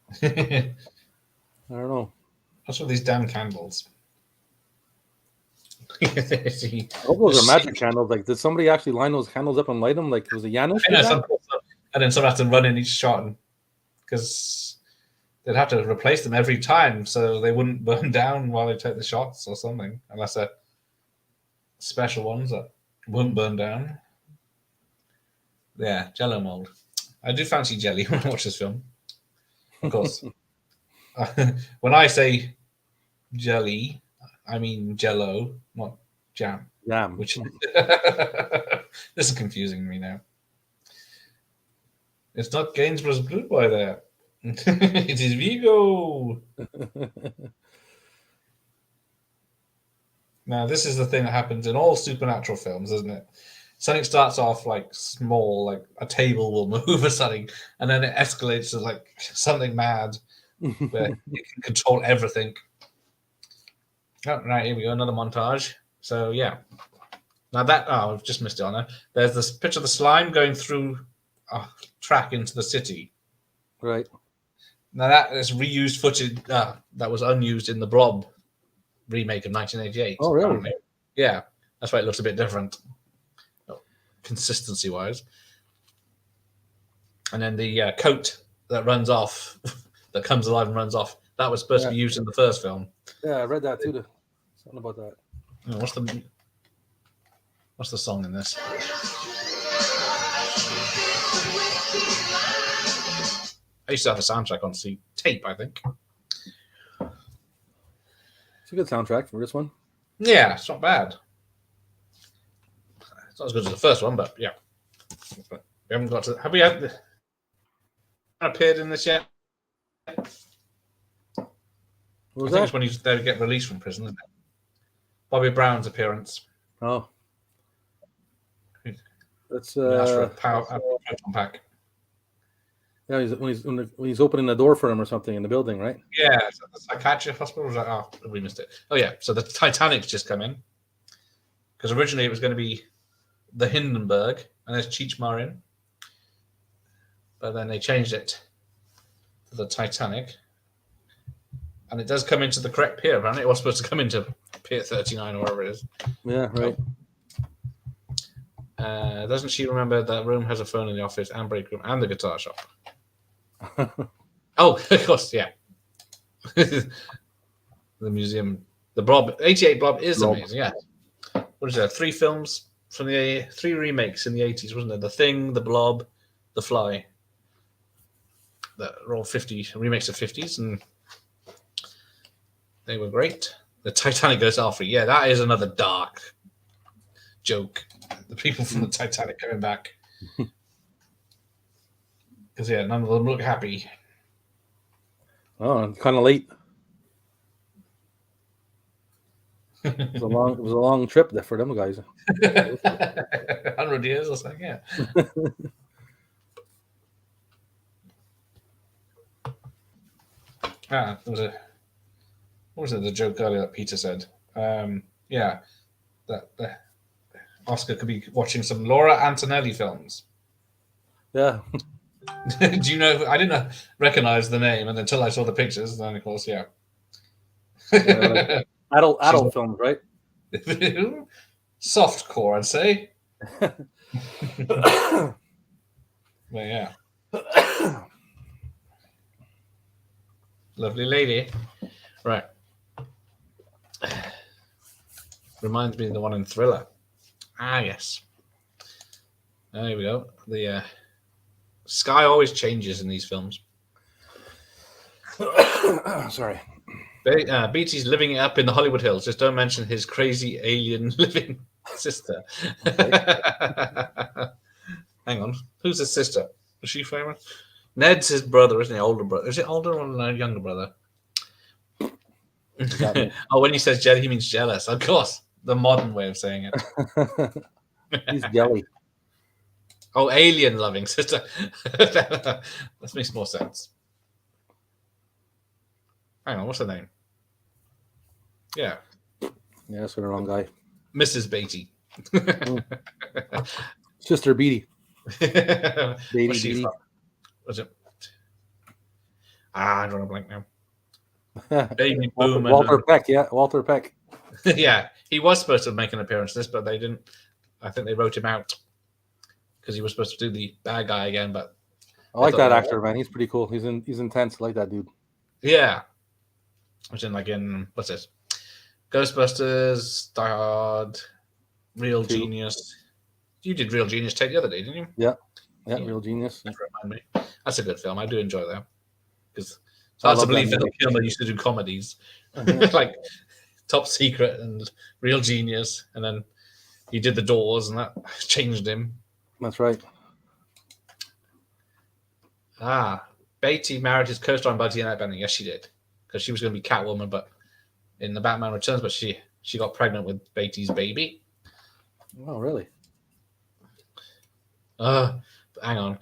What's I don't know. with these damn candles? I hope those are magic candles. Like, did somebody actually line those candles up and light them? Like, was it Janusz? I know, and then someone has to run in each shot because they'd have to replace them every time so they wouldn't burn down while they take the shots or something, unless they're special ones that won't burn down. Yeah, Jello mold. I do fancy jelly when I watch this film. Of course. When I say jelly, I mean Jello, not jam. Jam. Which this is confusing me now. It's not Gainsborough's Blue Boy there. It is Vigo. Now, this is the thing that happens in all supernatural films, isn't it? Something starts off like small, like a table will move or something, and then it escalates to like something mad where you can control everything. Oh, right, here we go, another montage. So, yeah. Now that, I've just missed it on there. There's this picture of the slime going through a track into the city. Right. Now that is reused footage that was unused in the Blob remake of 1988. Oh, really? Apparently. Yeah, that's why it looks a bit different, consistency-wise. And then the coat that runs off, that comes alive and runs off, that was supposed to be used in the first film. Yeah, I read that too. Something about that. Oh, what's the song in this? I used to have a soundtrack on tape, I think. It's a good soundtrack for this one. Yeah, it's not bad. It's not as good as the first one, but yeah. We haven't got to. Have we appeared in this yet? What was I think that? it's when he's there to get released from prison, isn't it? Bobby Brown's appearance. Oh. That's Asked for a proton pack. yeah, when he's opening the door for him or something in the building, right? Yeah, so the psychiatric hospital was like, oh, we missed it. Oh yeah, so the Titanic's just come in because originally it was going to be the Hindenburg and there's Cheech Marin, but then they changed it to the Titanic, and it does come into the correct pier. Apparently, it was supposed to come into Pier 39 or whatever it is. Yeah, right. Doesn't she remember that room has a phone in the office and break room and the guitar shop? Oh, of course, yeah. The museum, the Blob, 88 Blob is amazing, yeah. What is there? 3 films from the 3 remakes in the 80s, wasn't there? The Thing, The Blob, The Fly. That were all 50 remakes of 50s, and they were great. The Titanic goes off. Yeah, that is another dark joke. The people from the Titanic coming back. Because, yeah, none of them look happy. Oh, kind of late. It was a long trip there for them guys. 100 years or something, yeah. There was what was it, the joke earlier that Peter said? Yeah, that Oscar could be watching some Laura Antonelli films. Yeah. Do you know? I didn't recognize the name until I saw the pictures. And then, of course, yeah. Like adult films, right? Soft core, I'd say. But yeah. Lovely lady. Right. Reminds me of the one in Thriller. Ah, yes. There we go. The sky always changes in these films. Sorry. Beatty's living it up in the Hollywood Hills. Just don't mention his crazy alien living sister. Hang on. Who's his sister? Is she famous? Ned's his brother, isn't he? Older brother. Is it older or younger brother? Oh, when he says jelly, he means jealous. Of course. The modern way of saying it. He's jelly. Oh, alien loving sister. That makes more sense. Hang on, what's her name? Yeah, Yeah, that's the wrong guy. Mrs. Beatty. Sister Beatty. What's she Beatty. from? Was it? I'm drawing a blank now. Baby Boom. Walter Peck. Yeah, Walter Peck. Yeah, he was supposed to make an appearance in this, but they didn't. I think they wrote him out because he was supposed to do the bad guy again. But I like that actor, man. He's pretty cool. He's intense. I like that dude. yeah, which in what's this? Ghostbusters, Die Hard, Real Genius. You did Real Genius Tape the other day, didn't you? Yeah, Real Genius. Remind me. That's a good film. I do enjoy that because it's hard to believe Phil Kilmer used to do comedies like Top Secret and Real Genius, and then he did The Doors, and that changed him. That's right. Beatty married his co-star Buddy Annette Bening. Yes, she did, because she was going to be Catwoman, but in the Batman Returns, but she got pregnant with Beatty's baby. Oh, really? Hang on.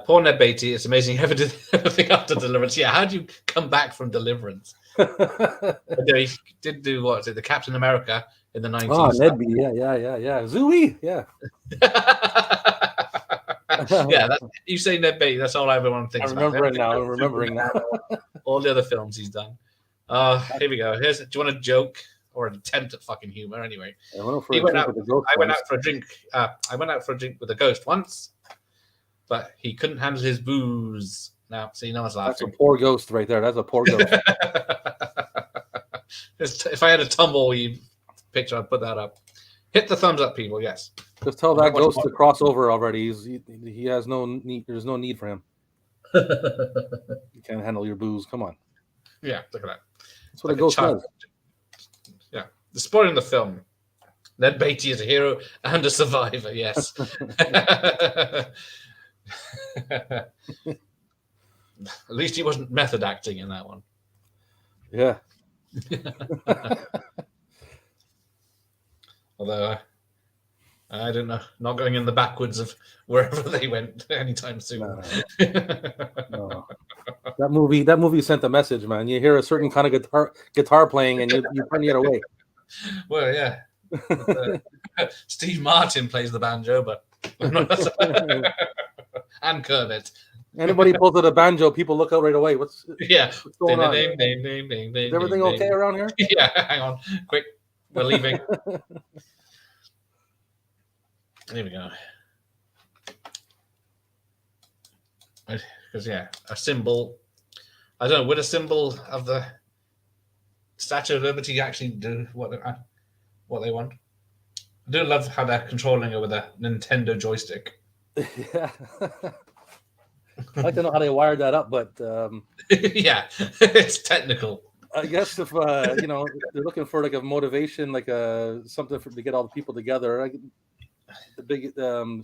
Poor Ned Beatty. It's amazing he ever did everything after Deliverance. Yeah, how do you come back from Deliverance? He did do the Captain America in the 90s. Oh, Ned Beatty. Yeah. Zooey. Yeah. Yeah, you say Ned Beatty. That's all everyone thinks. I'm remembering now. All the other films he's done. Here we go. Do you want a joke or an attempt at fucking humor? Anyway, I went out for a drink. I went out for a drink with a ghost once, but he couldn't handle his booze. Now, see, no one's laughing. That's a poor ghost right there. That's a poor ghost. If I had a tumbleweed picture, I'd put that up. Hit the thumbs up, people. Yes. Just tell that ghost to cross over already. He has no need. There's no need for him. You can't handle your booze. Come on. Yeah, look at that. That's what a ghost does. Yeah. The spoiler in the film. Ned Beatty is a hero and a survivor. Yes. At least he wasn't method acting in that one. Yeah. Although I don't know, not going in the backwards of wherever they went anytime soon. No. That movie sent a message, man. You hear a certain kind of guitar playing, and you turn the other way. Well, yeah. Steve Martin plays the banjo, but and Kermit. Anybody pulls out a banjo, people look out right away. What's going on? Is everything okay around here? Yeah, hang on, quick, we're leaving. Here we go. Because a symbol. I don't know. Would a symbol of the Statue of Liberty actually do what they want? I do love how they're controlling it with a Nintendo joystick. Yeah. I'd like to know how they wired that up, but yeah, it's technical. I guess if they're looking for like a motivation, like something to get all the people together. The big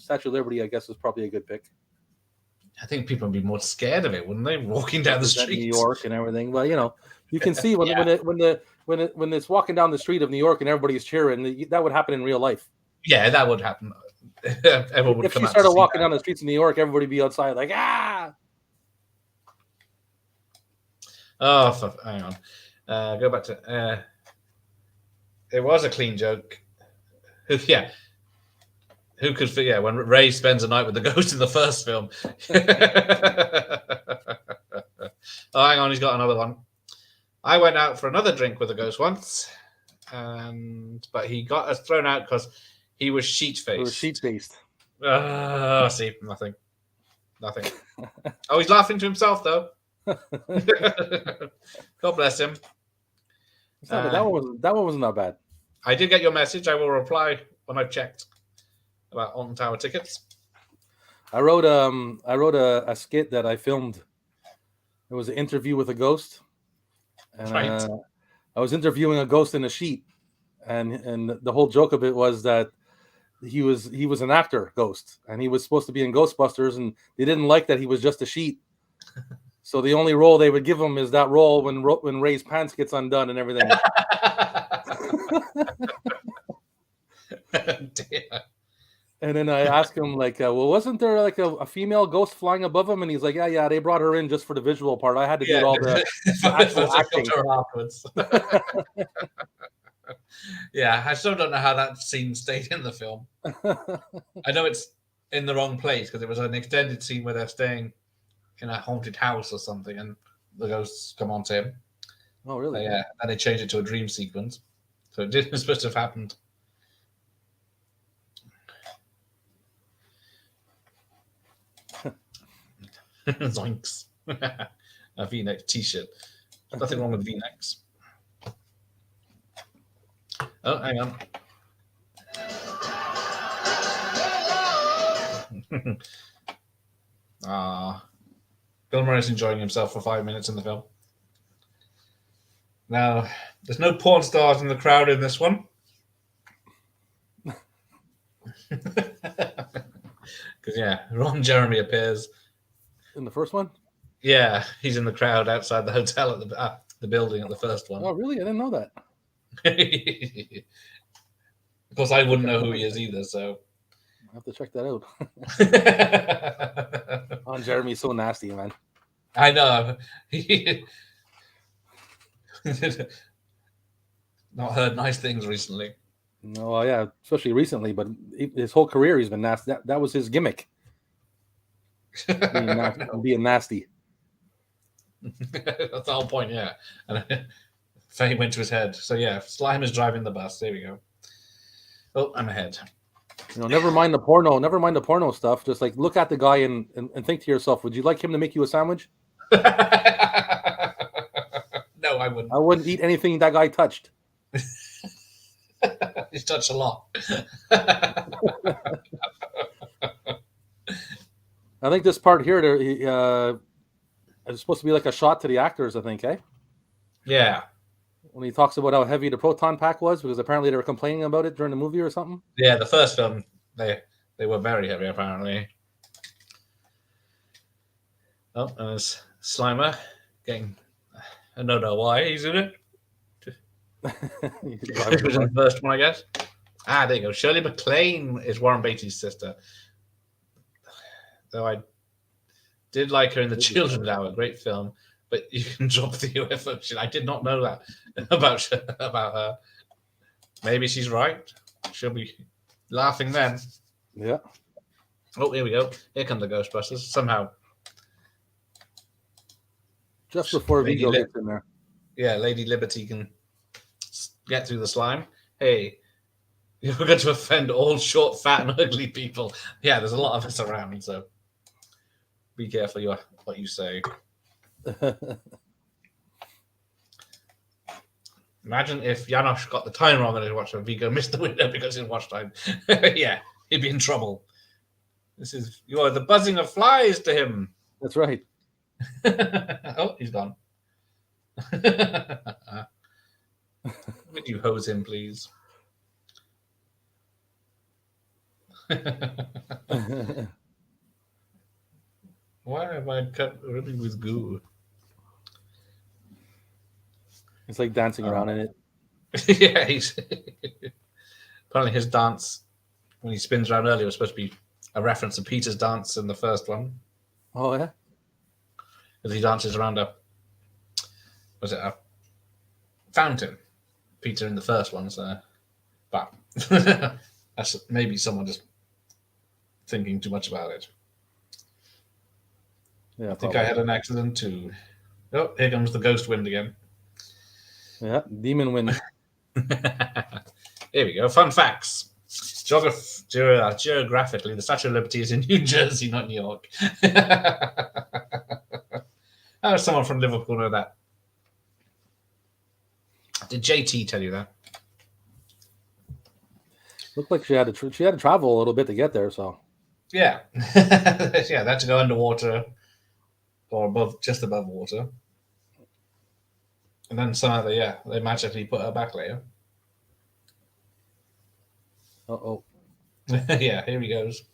Statue of Liberty, I guess, is probably a good pick. I think people would be more scared of it, wouldn't they? Walking down the street, New York and everything. Well, you can see when it's walking down the street of New York and everybody's cheering, that would happen in real life. Yeah, that would happen. Everyone would if come you out started to see walking that. down the streets of New York, everybody would be outside like ah. Oh, hang on. Go back to. It was a clean joke. Who could figure when Ray spends a night with the ghost in the first film? Oh, hang on, he's got another one. I went out for another drink with a ghost once, but he got us thrown out because he was sheet-faced. It was sheet-faced. See, nothing. Oh, he's laughing to himself, though. God bless him. That one wasn't that bad. I did get your message. I will reply when I've checked about Alton Tower tickets. I wrote a skit that I filmed. It was an interview with a ghost, and Right. I was interviewing a ghost in a sheet, and the whole joke of it was that he was an actor ghost, and he was supposed to be in Ghostbusters, and they didn't like that he was just a sheet. So the only role they would give him is that role when Ray's pants gets undone and everything. Dear. And And then I asked him, like, well, wasn't there like a female ghost flying above him? And he's like, yeah, they brought her in just for the visual part. I had to do all the actual acting. Afterwards. Yeah, I still don't know how that scene stayed in the film. I know it's in the wrong place because it was an extended scene where they're staying in a haunted house or something, and the ghosts come onto him. Oh, really? Yeah, and they changed it to a dream sequence, so it didn't supposed to have happened. Zoinks! A V-neck T-shirt. Nothing wrong with V-necks. Oh, hang on. Bill Murray's enjoying himself for 5 minutes in the film. Now, there's no porn stars in the crowd in this one. Because, yeah, Ron Jeremy appears. In the first one? Yeah, he's in the crowd outside the hotel at the building at the first one. Oh, really? I didn't know that. Of course, I wouldn't know who he is either, so. I have to check that out. Ron Jeremy's so nasty, man. I know. Not heard nice things recently. No, yeah, especially recently, but his whole career he's been nasty. That was his gimmick. Being nasty. That's the whole point, yeah. And fame went to his head. So yeah, Slime is driving the bus. There we go. Oh, I'm ahead. Never mind the porno stuff. Just like look at the guy and think to yourself, would you like him to make you a sandwich? No, I wouldn't. I wouldn't eat anything that guy touched. He's touched a lot. I think this part here, it's supposed to be like a shot to the actors, I think, eh? Yeah. When he talks about how heavy the proton pack was, because apparently they were complaining about it during the movie or something. Yeah, the first film, they were very heavy, apparently. Oh, and there's Slimer getting... I don't know why he's in it. It was in the first one, I guess. There you go. Shirley MacLaine is Warren Beatty's sister. Though I did like her in The Children's Hour, great film. But you can drop the UFO shit. I did not know that about her. Maybe she's right. She'll be laughing then. Yeah. Oh, here we go. Here come the Ghostbusters. Somehow. Just before Vigo gets in there. Yeah, Lady Liberty can get through the slime. Hey, you're going to offend all short, fat, and ugly people. Yeah, there's a lot of us around, so be careful what you say. Imagine if Janosch got the time wrong on his watch and Vigo missed the window because his watch time. Yeah, he'd be in trouble. You are the buzzing of flies to him. That's right. Oh, he's gone. Would you hose him, please? Why have I cut ribbon with goo? It's like dancing around in it. Yeah, apparently his dance when he spins around earlier was supposed to be a reference to Peter's dance in the first one. Oh yeah, as he dances around a fountain. Peter in the first one, so but that's maybe someone just thinking too much about it. Yeah, I think I had an accident too. Oh, here comes the ghost wind again. Yeah, demon wind. Here we go. Fun facts. Geographically, the Statue of Liberty is in New Jersey, not New York. How does someone from Liverpool know that? Did JT tell you that? Looked like she had to travel a little bit to get there. So yeah, yeah, they had to go underwater or just above water, and then somehow they magically put her back later. Uh-oh. Yeah, here he goes.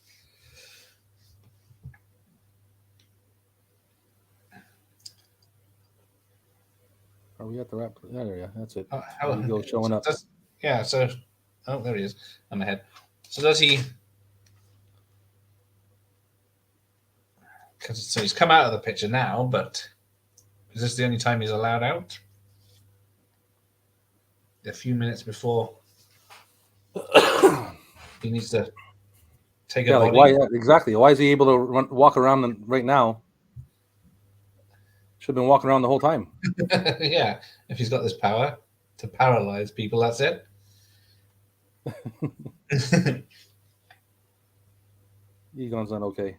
Are we at the wrap? There, yeah, that's it. Showing up. Yeah, so there he is. I'm ahead. So does he So he's come out of the picture now, but is this the only time he's allowed out? A few minutes before he needs to take a body. why? Exactly. Why is he able to walk around right now? Should have been walking around the whole time. Yeah, if he's got this power to paralyze people, that's it. Egon's not okay.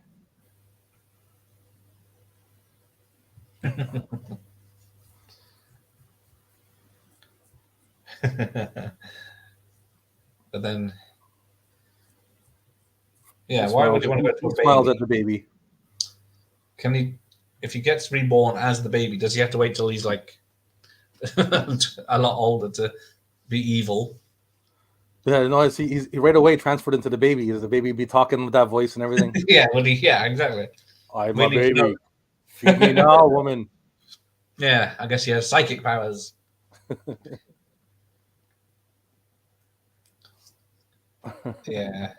But then, yeah, He why smiles would you want to go to a Smiles baby? at the baby. Can he, if he gets reborn as the baby, does he have to wait till he's like a lot older to be evil? Yeah, no, he's right away transferred into the baby. Is the baby be talking with that voice and everything? Yeah, would he? Yeah, exactly. I'm We a need to know. baby. Feed me now, woman. Yeah, I guess he has psychic powers. Yeah.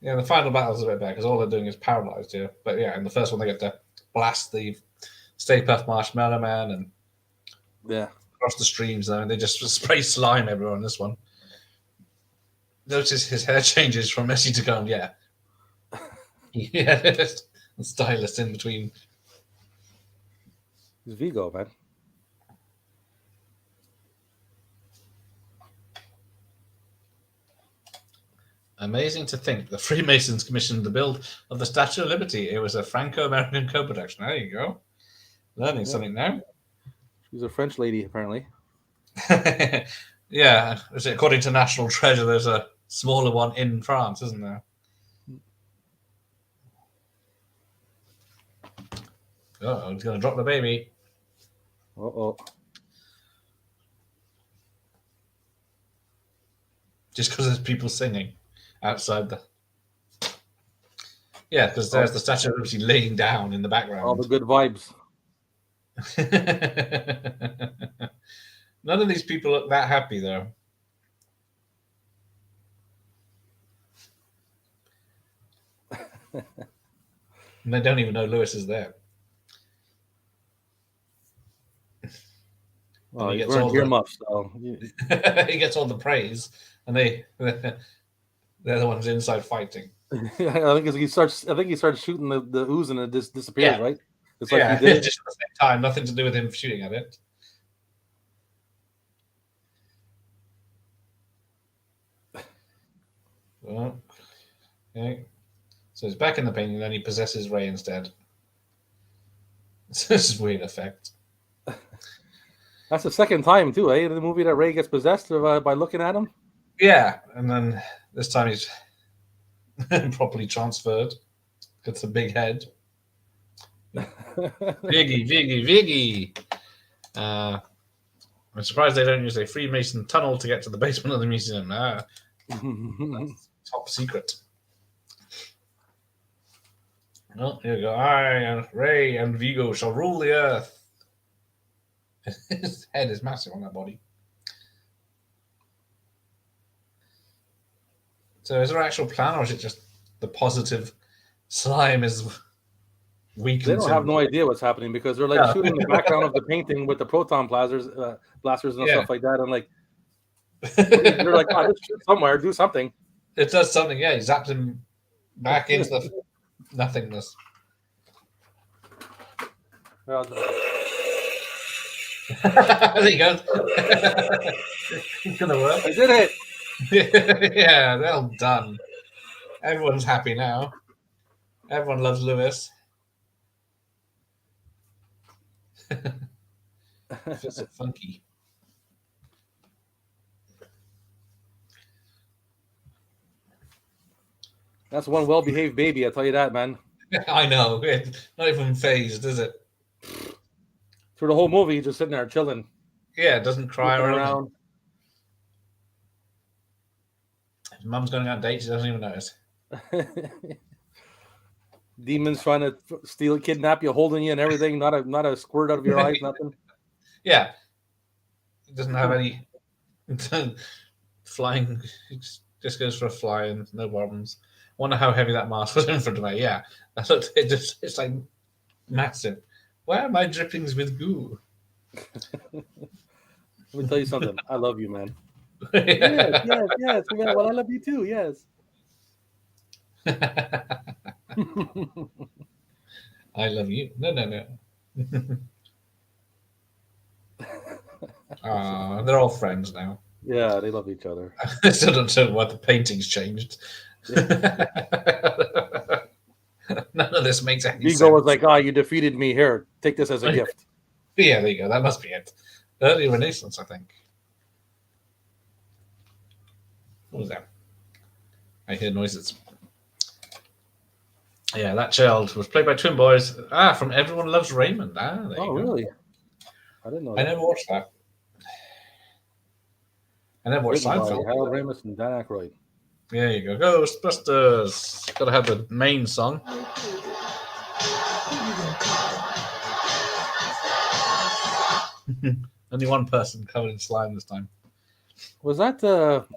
Yeah, the final battle's a bit better because all they're doing is paralyzed here. But yeah, in the first one, they get to blast the Stay Puft Marshmallow Man and Yeah. cross the streams there, and they just spray slime everywhere on this one. Notice his hair changes from messy to combed. Yeah. Yeah. And stylist in between. He's Vigo, man. Amazing to think the Freemasons commissioned the build of the Statue of Liberty. It was a Franco-American co-production. There you go. Learning something now. She's a French lady, apparently. Yeah. According to National Treasure, there's a smaller one in France, isn't there? Oh, he's going to drop the baby. Uh-oh. Just because there's people singing outside the... Yeah, because there's the Statue of Liberty laying down in the background. All the good vibes. None of these people look that happy, though. And they don't even know Lewis is there. Well, he he's gets wearing all the- earmuffs, so He gets all the praise, and they're the ones inside fighting. I think he starts shooting the ooze and it just disappears, Yeah. right? It's like Yeah, he did. just at the same time, nothing to do with him shooting at it. Well, okay. So he's back in the painting, then he possesses Ray instead. This is a weird effect. That's the second time too, eh? In the movie that Ray gets possessed by looking at him. Yeah, and then this time he's properly transferred. Gets a big head. Viggy. I'm surprised they don't use a Freemason tunnel to get to the basement of the museum. Top secret. Oh, here we go. I and Ray and Vigo shall rule the earth. His head is massive on that body. So is there an actual plan, or is it just the positive slime is weak? They don't have no idea what's happening because they're like Yeah. shooting the background of the painting with the proton blasters and Yeah. stuff like that. And like they're like, oh, let's shoot somewhere, do something. It does something, yeah. He zaps him back into the nothingness. Well, There you go. It's gonna work. I did it. Yeah, well done. Everyone's happy now. Everyone loves Lewis. Feels so funky. That's one well-behaved baby, I tell you that, man. I know. Not even phased, is it? Through the whole movie, he's just sitting there chilling, Yeah, it doesn't cry looking or anything. around. His mum's going on dates, he doesn't even notice. Demons trying to steal, kidnap you, holding you, and everything. Not a squirt out of your eyes, nothing. Yeah. He doesn't have any flying. He just goes for a fly and no problems. Wonder how heavy that mask was in front of me. Yeah, I looked. It's like massive. Why are my drippings with goo? Let me tell you something. I love you, man. Yeah. Yes. Well, I love you too. Yes. I love you. No. They're all friends now. Yeah, they love each other. I still don't know why the painting's changed. None of this makes any Vigo sense. was like, "Oh, you defeated me. Here, take this as a gift." Yeah, there you go. That must be it. Early Renaissance, I think. What was that? I hear noises. Yeah, that child was played by twin boys. From Everyone Loves Raymond. There you go. Really? I didn't know I that. never watched that. I never watched Written by Seinfeld. Harold Ramis and Dan Aykroyd. There you go. Ghostbusters. Gotta have the main song. Only one person covered in slime this time. Was that the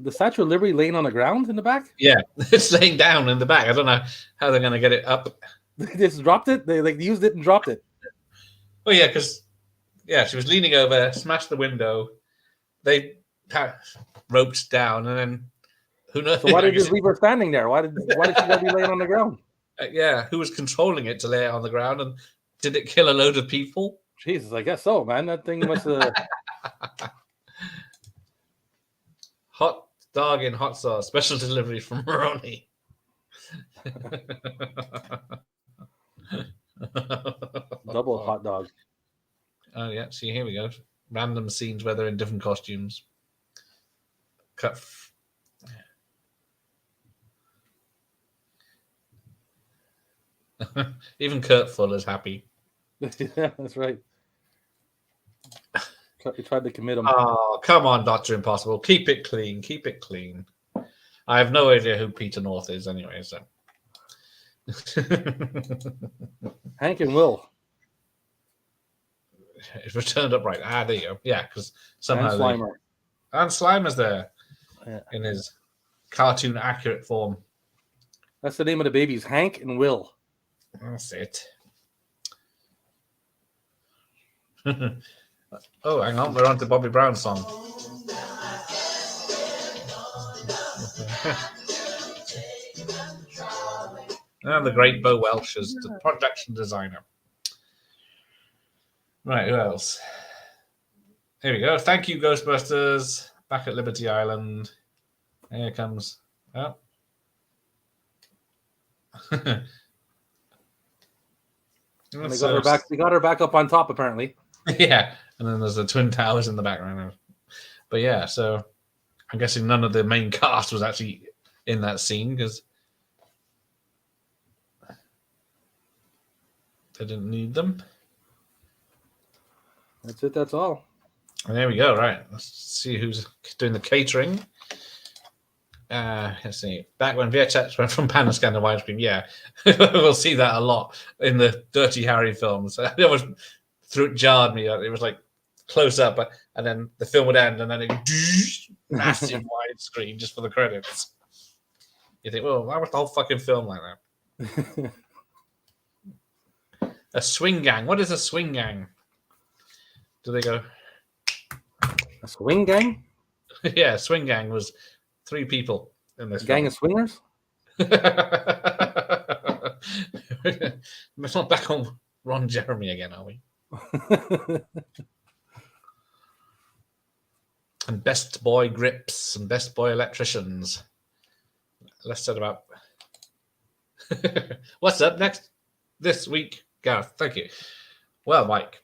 Statue of Liberty laying on the ground in the back? Yeah, it's laying down in the back. I don't know how they're going to get it up. They just dropped it. They used it and dropped it. Oh yeah, because she was leaning over, smashed the window. They roped down, and then who knows? So why did you just leave her standing there? Why did she gotta be laying on the ground? Who was controlling it to lay it on the ground, and did it kill a load of people? Jesus, I guess so, man. That thing must have. Hot dog in hot sauce, special delivery from Ronnie. Double hot dog. Oh yeah, see, here we go. Random scenes where they're in different costumes. Cut. Even Kurt Fuller's happy. Yeah, that's right. He tried to commit him. Oh, come on, Dr. Impossible. Keep it clean. Keep it clean. I have no idea who Peter North is anyway, so. Hank and Will. It's returned upright. There you go. Yeah, because somehow. And Slimer. And Slimer's there in his cartoon accurate form. That's the name of the babies, Hank and Will. That's it. Oh, hang on. We're on to Bobby Brown's song. And the great Bo Welsh as the production designer. Right, who else? Here we go. Thank you, Ghostbusters. Back at Liberty Island. Here comes. Oh. And they got her back. They got her back up on top, apparently. Yeah, and then there's the Twin Towers in the background. But yeah, so I'm guessing none of the main cast was actually in that scene because they didn't need them. That's it. That's all. And there we go. Right, let's see who's doing the catering. Let's see. Back when VHS went from pan and scan to widescreen, yeah, we'll see that a lot in the Dirty Harry films. It was jarred me. It was like close up, and then the film would end, and then it massive widescreen just for the credits. You think, well, why was the whole fucking film like that? A swing gang. What is a swing gang? Do they go? A swing gang? Yeah, swing gang was 3 people in this gang of swingers. Let's not back on Ron Jeremy again, are we? And best boy grips and best boy electricians. Let's set about. What's up next this week, Gareth? Thank you. Well, Mike,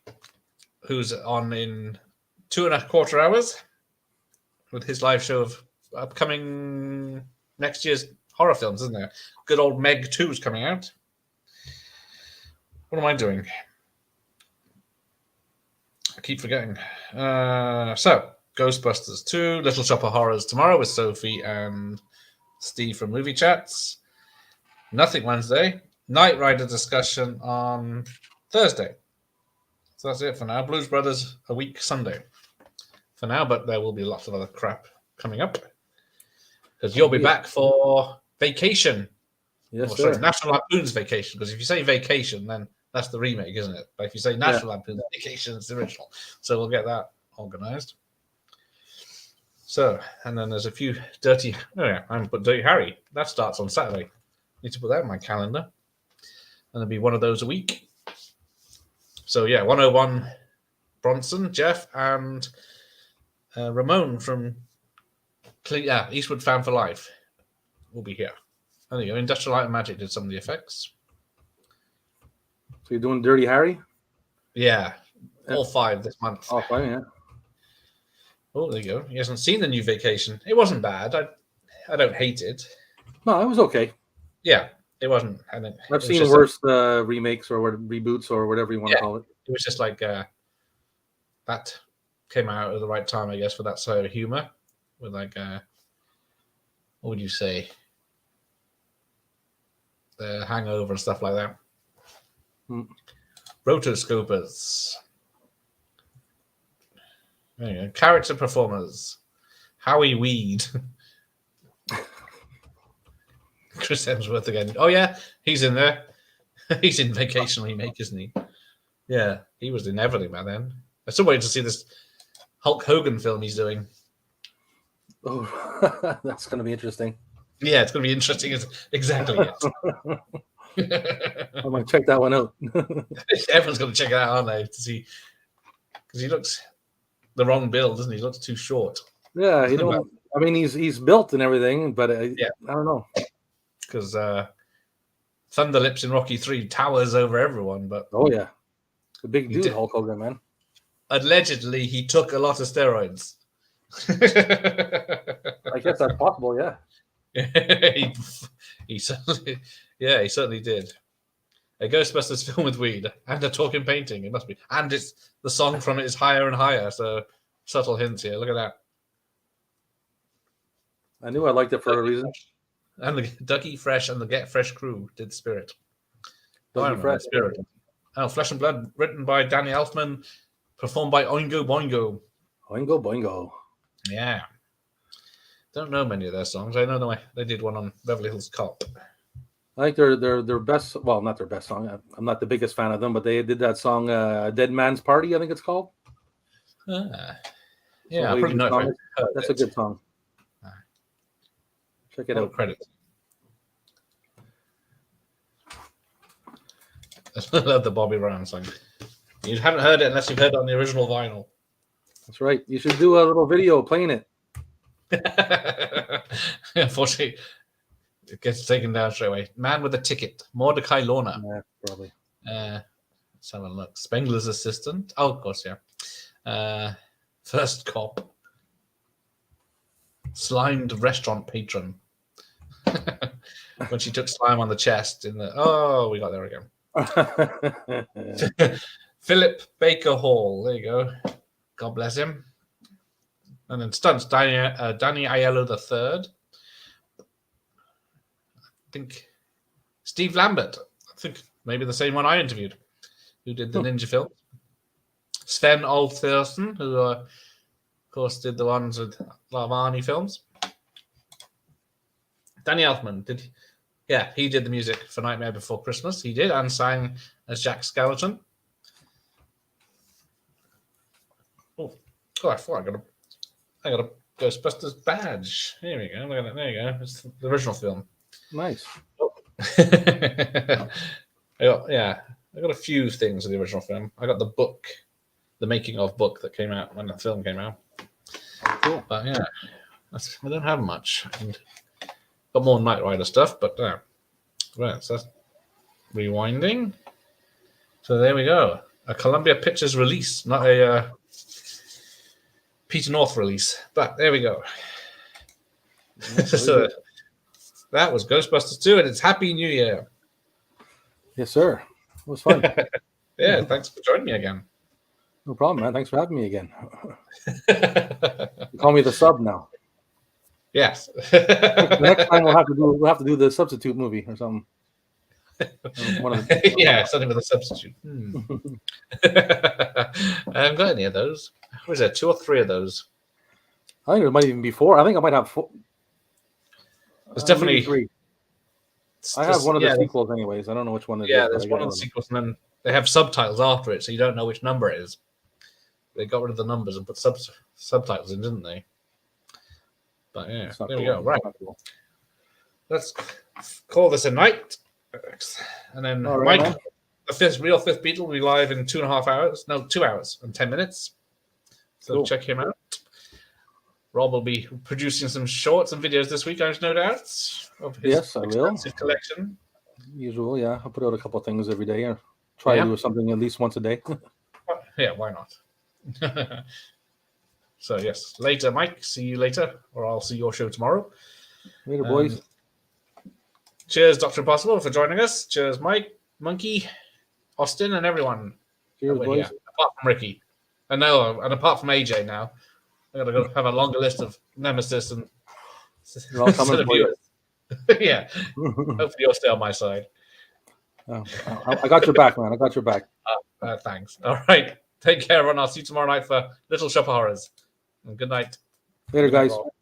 who's on in 2.25 hours with his live show of upcoming next year's horror films, isn't there? Good old Meg 2 is coming out. What am I doing? I keep forgetting. So, Ghostbusters 2, Little Shop of Horrors tomorrow with Sophie and Steve from Movie Chats. Nothing Wednesday. Knight Rider discussion on Thursday. So that's it for now. Blues Brothers a week Sunday for now, but there will be lots of other crap coming up because you'll be back for Vacation. Yes, Oh, sir. sorry, National Lampoon's Vacation. Because if you say Vacation, then that's the remake, isn't it? But if you say National Lampoon's Vacation, it's the original. So we'll get that organized. So, and then there's a few Dirty. Oh yeah, I haven't put Dirty Harry. That starts on Saturday. Need to put that in my calendar. And there'll be one of those a week. So yeah, 101 Bronson, Jeff, and Ramon from Eastwood Fan for Life will be here. There you go. Industrial Light and Magic did some of the effects. So you're doing Dirty Harry? Yeah, all 5 this month. Oh, fine, yeah. Oh, there you go. He hasn't seen the new Vacation. It wasn't bad. I don't hate it. No, it was okay. Yeah, it wasn't. I've seen worse remakes or reboots or whatever you want to call it. It was just like that came out at the right time, I guess, for that sort of humor. With like, what would you say? The Hangover and stuff like that. Rotoscopers. There you go. Character performers. Howie Weed. Chris Hemsworth again. Oh yeah, he's in there. He's in Vacation Remake, isn't he? Yeah, he was in everything by then. I'm still waiting to see this Hulk Hogan film he's doing. Oh, that's going to be interesting. Yeah, it's going to be interesting. Exactly it. I might check that one out. Everyone's going to check it out, aren't they? To see, because he looks the wrong build, doesn't he? He looks too short. Yeah, you know. I mean, he's built and everything, but I don't know. Because Thunderlips in Rocky 3 towers over everyone, but oh yeah, the big dude Hulk Hogan, man. Allegedly, he took a lot of steroids. I guess that's possible. Yeah. he certainly did. A Ghostbusters film with weed and a talking painting. It must be, and it's the song from it is Higher and Higher. So subtle hints here. Look at that. I knew I liked it for a reason. And the Dougie Fresh and the Get Fresh crew did Spirit. Dougie Fresh. Spirit. Oh, Flesh and Blood, written by Danny Elfman, performed by Oingo Boingo. Oingo Boingo. Yeah. Don't know many of their songs. I know they did one on Beverly Hills Cop. I think their best. Well, not their best song. I'm not the biggest fan of them, but they did that song, "Dead Man's Party." I think it's called. Yeah, I probably know. That's a good song. Check it out. Credit. I love the Bobby Brown song. You haven't heard it unless you've heard it on the original vinyl. That's right. You should do a little video playing it. Unfortunately, it gets taken down straight away. Man with a Ticket, Mordecai Lorna. Yeah, probably. Let's have a look. Spengler's Assistant. Oh, of course, yeah. First Cop. Slimed Restaurant Patron. When she took slime on the chest in the. Oh, we got there again. Philip Baker Hall. There you go. God bless him. And then stunts, Danny Aiello III. I think Steve Lambert. I think maybe the same one I interviewed, who did the Ninja film. Sven Olthersen, who, of course, did the ones with Arnie films. Danny Elfman he did the music for Nightmare Before Christmas. He did, and sang as Jack Skeleton. Oh, I thought I got a Ghostbusters badge. Here we go. Look at it. There you go. It's the original film. Nice. I got a few things of the original film. I got the book, the making of book that came out when the film came out. Cool. But yeah, I don't have much. And got more Knight Rider stuff, but right, so that's rewinding. So there we go. A Columbia Pictures release, not a Peter North release, but there we go. So that was Ghostbusters 2, and it's Happy New Year. Yes, sir. It was fun. Yeah, thanks for joining me again. No problem, man. Thanks for having me again. You call me the sub now. Yes. Next time we'll have to do the substitute movie or something. Yeah, something with a substitute. I haven't got any of those. Was there 2 or 3 of those? I think there might even be 4. I think I might have 4. There's definitely 3. I have one of the yeah, sequels, anyways. I don't know which one it is. yeah, but there's I one got of the sequels, and then they have subtitles after it, so you don't know which number it is. They got rid of the numbers and put subtitles in, didn't they? But yeah, It's not there we cool. go. Right, It's not cool. let's call this a night. And then All right, Mike, man. the real fifth Beatle will be live in 2.5 hours. No, 2 hours and 10 minutes. So Cool. check him out. Rob will be producing some shorts and videos this week, I've no doubt. Of his Yes, I will. extensive collection. Usual, yeah. I'll put out a couple things every day, or try Yeah. to do something at least once a day. Yeah, why not? So yes, later, Mike. See you later, or I'll see your show tomorrow. Later, boys. Cheers, Dr. Impossible, for joining us. Cheers, Mike, Monkey, Austin, and everyone. Cheers, We're boys. here, apart from Ricky. And apart from AJ now. I gotta go have a longer list of nemesis and They're all coming for you. Yeah. Hopefully you'll stay on my side. Oh, I got your back, man. I got your back. Thanks. All right. Take care, everyone. I'll see you tomorrow night for Little Shop of Horrors. And good night. Later, Good night, guys. all.